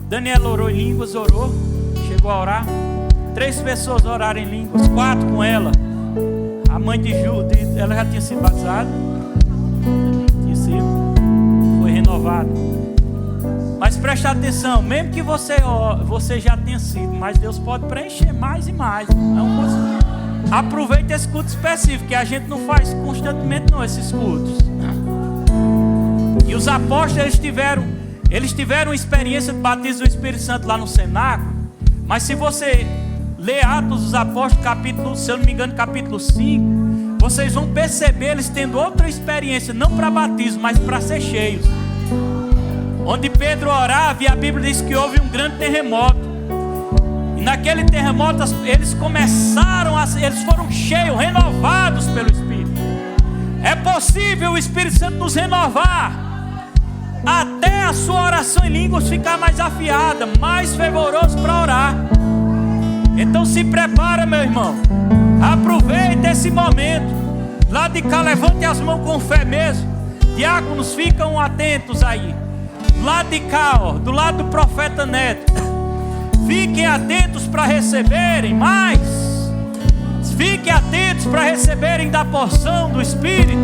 Daniela orou em línguas, chegou a orar. 3 pessoas oraram em línguas, 4 com ela. A mãe de Judith, ela já tinha sido batizada. Foi renovada. Mas preste atenção, mesmo que você já tenha sido, mas Deus pode preencher mais e mais. Aproveite esse culto específico, que a gente não faz constantemente não, esses cultos. E os apóstolos, eles tiveram experiência de batismo do Espírito Santo lá no cenáculo. Mas se você ler Atos dos Apóstolos, capítulo, se eu não me engano, capítulo 5, vocês vão perceber eles tendo outra experiência, não para batismo, mas para ser cheios. Onde Pedro orava, e a Bíblia diz que houve um grande terremoto. E naquele terremoto eles foram cheios, renovados pelo Espírito. É possível o Espírito Santo nos renovar, até a sua oração em línguas ficar mais afiada, mais fervoroso para orar. Então se prepara, meu irmão. Aproveita esse momento. Lá de cá, levante as mãos com fé mesmo. Diáconos, ficam atentos aí. Lá de cá, ó, do lado do profeta Neto. Fiquem atentos para receberem mais. Fiquem atentos para receberem da porção do Espírito.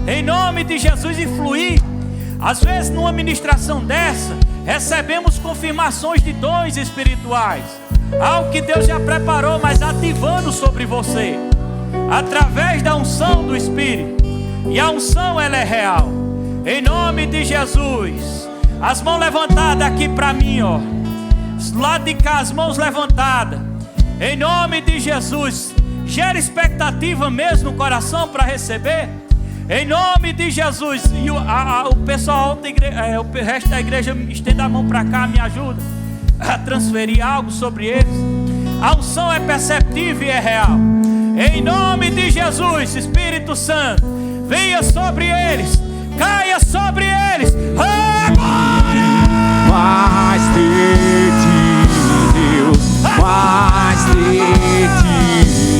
Em nome de Jesus, e fluir. Às vezes numa ministração dessa, recebemos confirmações de dons espirituais. Algo que Deus já preparou, mas ativando sobre você, através da unção do Espírito. E a unção, ela é real. Em nome de Jesus, As mãos levantadas aqui para mim, ó. Lá de cá, as mãos levantadas. Em nome de Jesus. Gera expectativa mesmo no coração para receber. Em nome de Jesus. E o pessoal, o resto da igreja, estenda a mão para cá, me ajuda a transferir algo sobre eles. A unção é perceptível e é real. Em nome de Jesus, Espírito Santo, venha sobre eles, caia sobre eles. Mais de ti, Deus, mais de ti,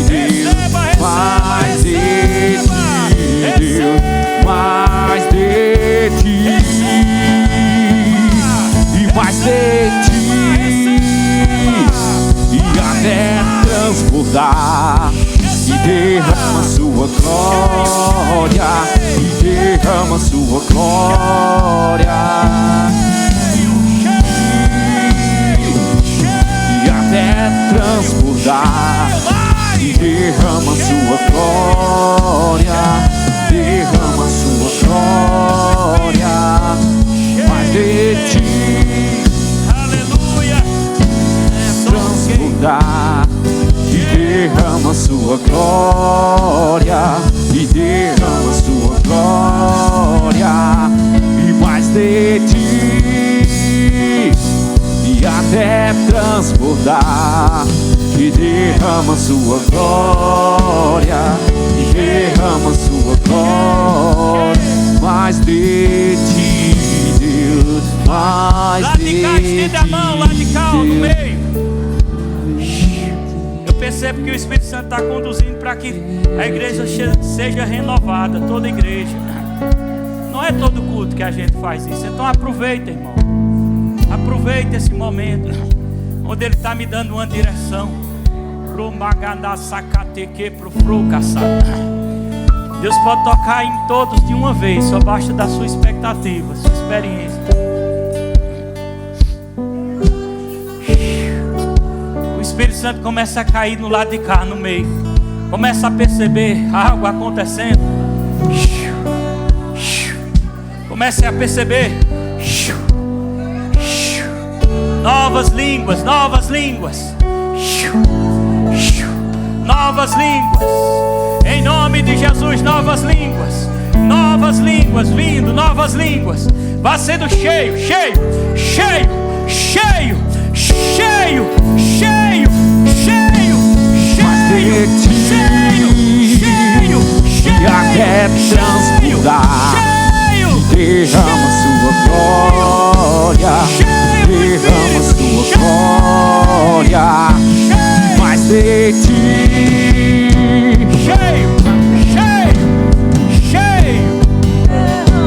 Deus, mais de ti, Deus, mais de ti, e mais de ti, e até transbordar, e derrama sua glória, e derrama sua glória. Até transbordar, e derrama sua glória, derrama sua glória, mais de ti, Aleluia. transbordar, e derrama sua glória, e derrama sua glória, e mais de ti, e até transbordar, e derrama sua glória, e derrama sua glória, mais de ti, Deus, mais Lá de cá, estende a mão, lá de cá, ó, no meio. Eu percebo que o Espírito Santo está conduzindo para que a igreja seja renovada, toda a igreja. Não é todo culto que a gente faz isso. Então aproveita, irmão. Aproveita esse momento onde Ele está me dando uma direção. Deus pode tocar em todos de uma vez. Só basta da sua expectativa, sua experiência. O Espírito Santo começa a cair no lado de cá, no meio. Começa a perceber algo acontecendo. Comece a perceber novas línguas, novas línguas, novas línguas, em nome de Jesus, novas línguas vindo, novas línguas. Vá sendo cheio, cheio, cheio, cheio, cheio, cheio, cheio, cheio, cheio, cheio, cheio, e até transbordar, derrama sua glória, derrama sua glória, mais de ti, cheio, cheio, cheio.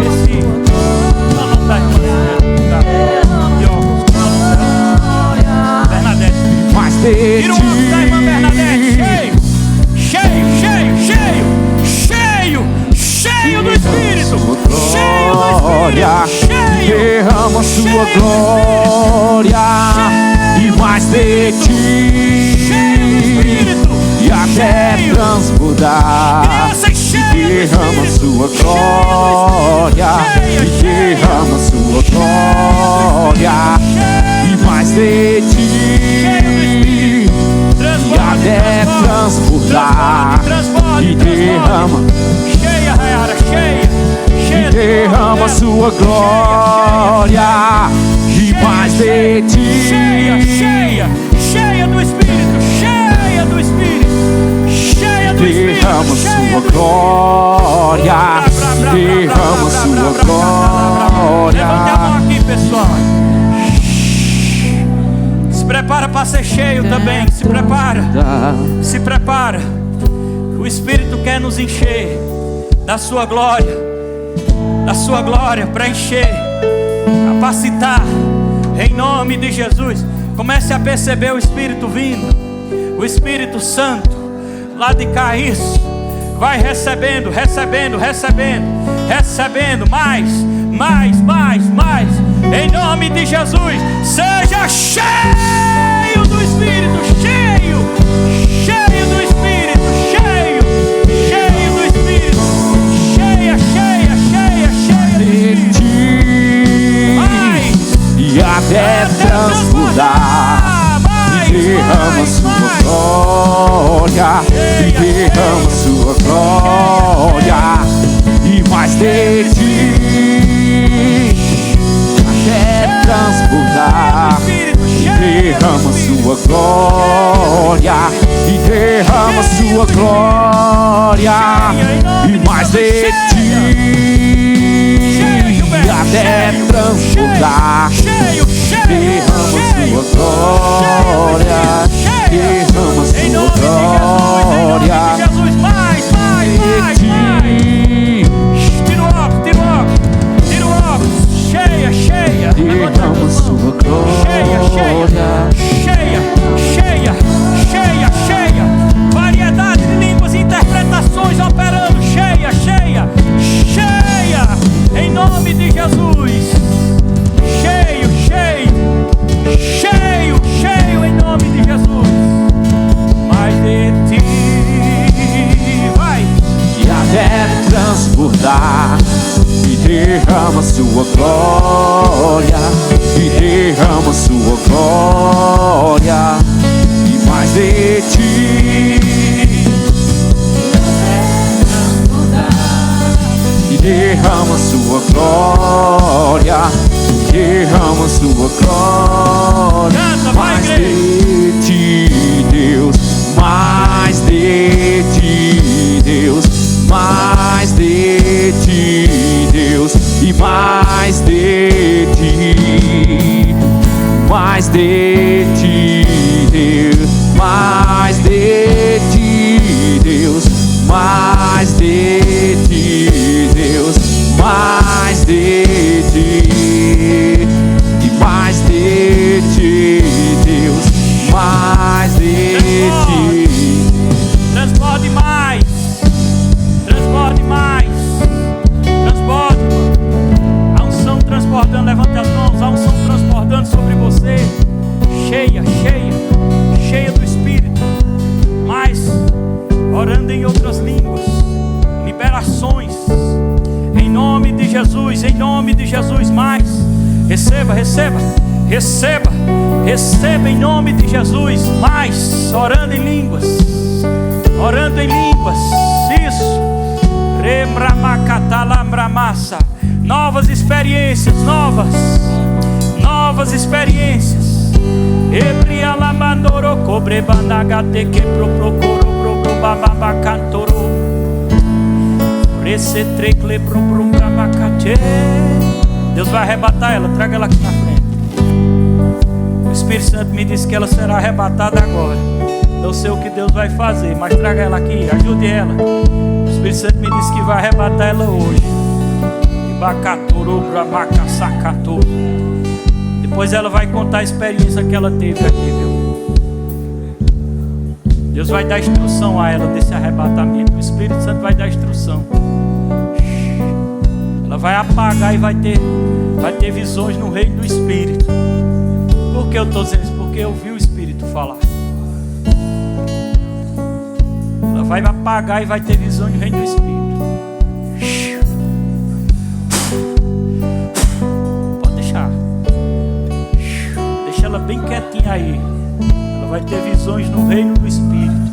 Esse não tá Bernadette, mais de tira o ombro da irmã Bernadette, ti, cheio, cheio, cheio, cheio, cheio, cheio do Espírito, cheio do glória, Espírito, cheio, derrama sua glória, e mais de ti, e até transbordar, e derrama sua glória, e derrama sua glória, e mais de ti, e até transbordar, e derrama, cheia, Rayara, cheia, cheia, derrama sua glória, e mais de ti, cheia, cheia, cheia do Espírito, cheia do Espírito, cheia do Espírito, derrama sua glória, derrama sua glória. Levante a mão aqui, pessoal. Se prepara para ser cheio também. Se prepara. Se prepara. O Espírito quer nos encher da sua glória. Da sua glória para encher, capacitar. Em nome de Jesus. Comece a perceber o Espírito vindo. O Espírito Santo. Lá de cá, isso. Vai recebendo, recebendo, recebendo. Recebendo mais, mais, mais, mais. Em nome de Jesus. Seja cheio do Espírito. Cheio. Cheio do Espírito. Cheio. Cheio do Espírito. Cheia, cheia, cheia, cheia do Espírito. Mais. transbordar e derrama sua glória, e derrama sua glória, e mais de ti, até transbordar. Derrama sua glória, e derrama sua glória, e mais de ti, até transbordar. Derrama sua glória, derrama sua glória, Jesus, mais. Tira o óculos, tira o óculos. Cheia. derrama sua glória. Cheia. Variedade de línguas e interpretações operando. Cheia. Em nome de Jesus. Cheio em nome de Jesus. Mais de ti. Vai. E até transbordar, e derrama sua glória, e derrama sua glória, e mais de ti, e derrama sua glória, e derrama sua glória. Canta, vai, Mais igreja. de ti, Deus, mais de ti, Deus, mais de ti, Deus, e mais de ti, mais de ti, Deus, mais de ti, Deus, mais de ti, Deus, mais de ti, e mais de ti, Deus, mais de ti. Transborde mais. Transborde, mano. A unção transbordando, levanta as mãos. A unção transbordando sobre você. Cheia do Espírito. Mais, orando em outras línguas. Liberações. Em nome de Jesus, mais. Receba em nome de Jesus. Mais, orando em línguas. Isso. Novas experiências. Deus vai arrebatar ela. Traga ela aqui na frente. O Espírito Santo me disse que ela será arrebatada agora. Não sei o que Deus vai fazer, mas traga ela aqui, ajude ela. O Espírito Santo me disse que vai arrebatar ela hoje. Depois ela vai contar a experiência que ela teve aqui, viu? Deus vai dar instrução a ela desse arrebatamento. O Espírito Santo vai dar instrução. Ela vai apagar e vai ter visões no reino do Espírito. Por que eu estou dizendo isso? Porque eu vi o Espírito falar. Ela vai apagar e vai ter visões no reino do Espírito. Pode deixar. Deixa ela bem quietinha aí. Ela vai ter visões no reino do Espírito.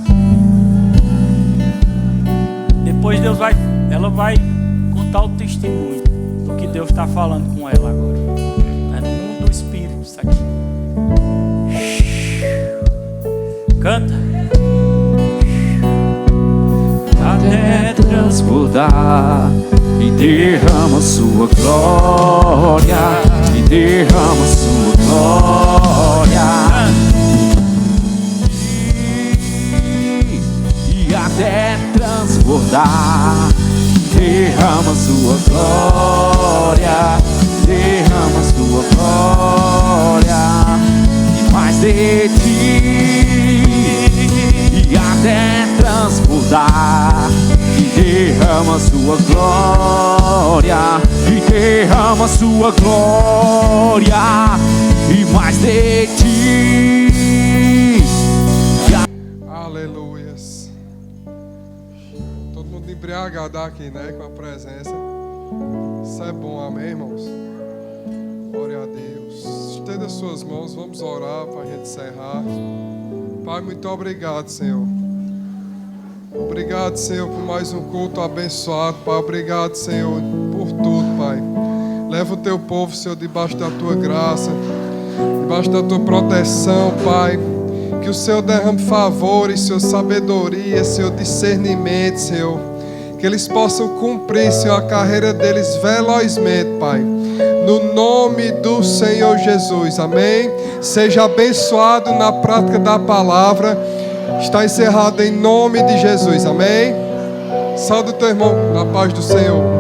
Depois ela vai contar o testemunho do que Deus está falando com ela agora. É no mundo do Espírito isso aqui. Canta. Até transbordar, e derrama sua glória, e derrama sua glória, e até transbordar, derrama sua glória, derrama sua glória, e mais de ti, e até transbordar, e derrama sua glória, e derrama sua glória, e mais de ti. Aleluias. Todo mundo embriagado aqui, né? Com a presença. Isso é bom, amém, irmãos? Glória a Deus. Estenda as suas mãos, vamos orar para a gente encerrar. Pai, muito obrigado, Senhor. Obrigado, Senhor, por mais um culto abençoado, Pai. Obrigado, Senhor, por tudo, Pai. Leva o teu povo, Senhor, debaixo da tua graça, debaixo da tua proteção, Pai. Que o Senhor derrame favores, Senhor, sabedoria, Senhor, discernimento, Senhor. Que eles possam cumprir, Senhor, a carreira deles velozmente, Pai. No nome do Senhor Jesus, amém? Seja abençoado na prática da palavra. Está encerrado em nome de Jesus, amém? Saúde o teu irmão na paz do Senhor.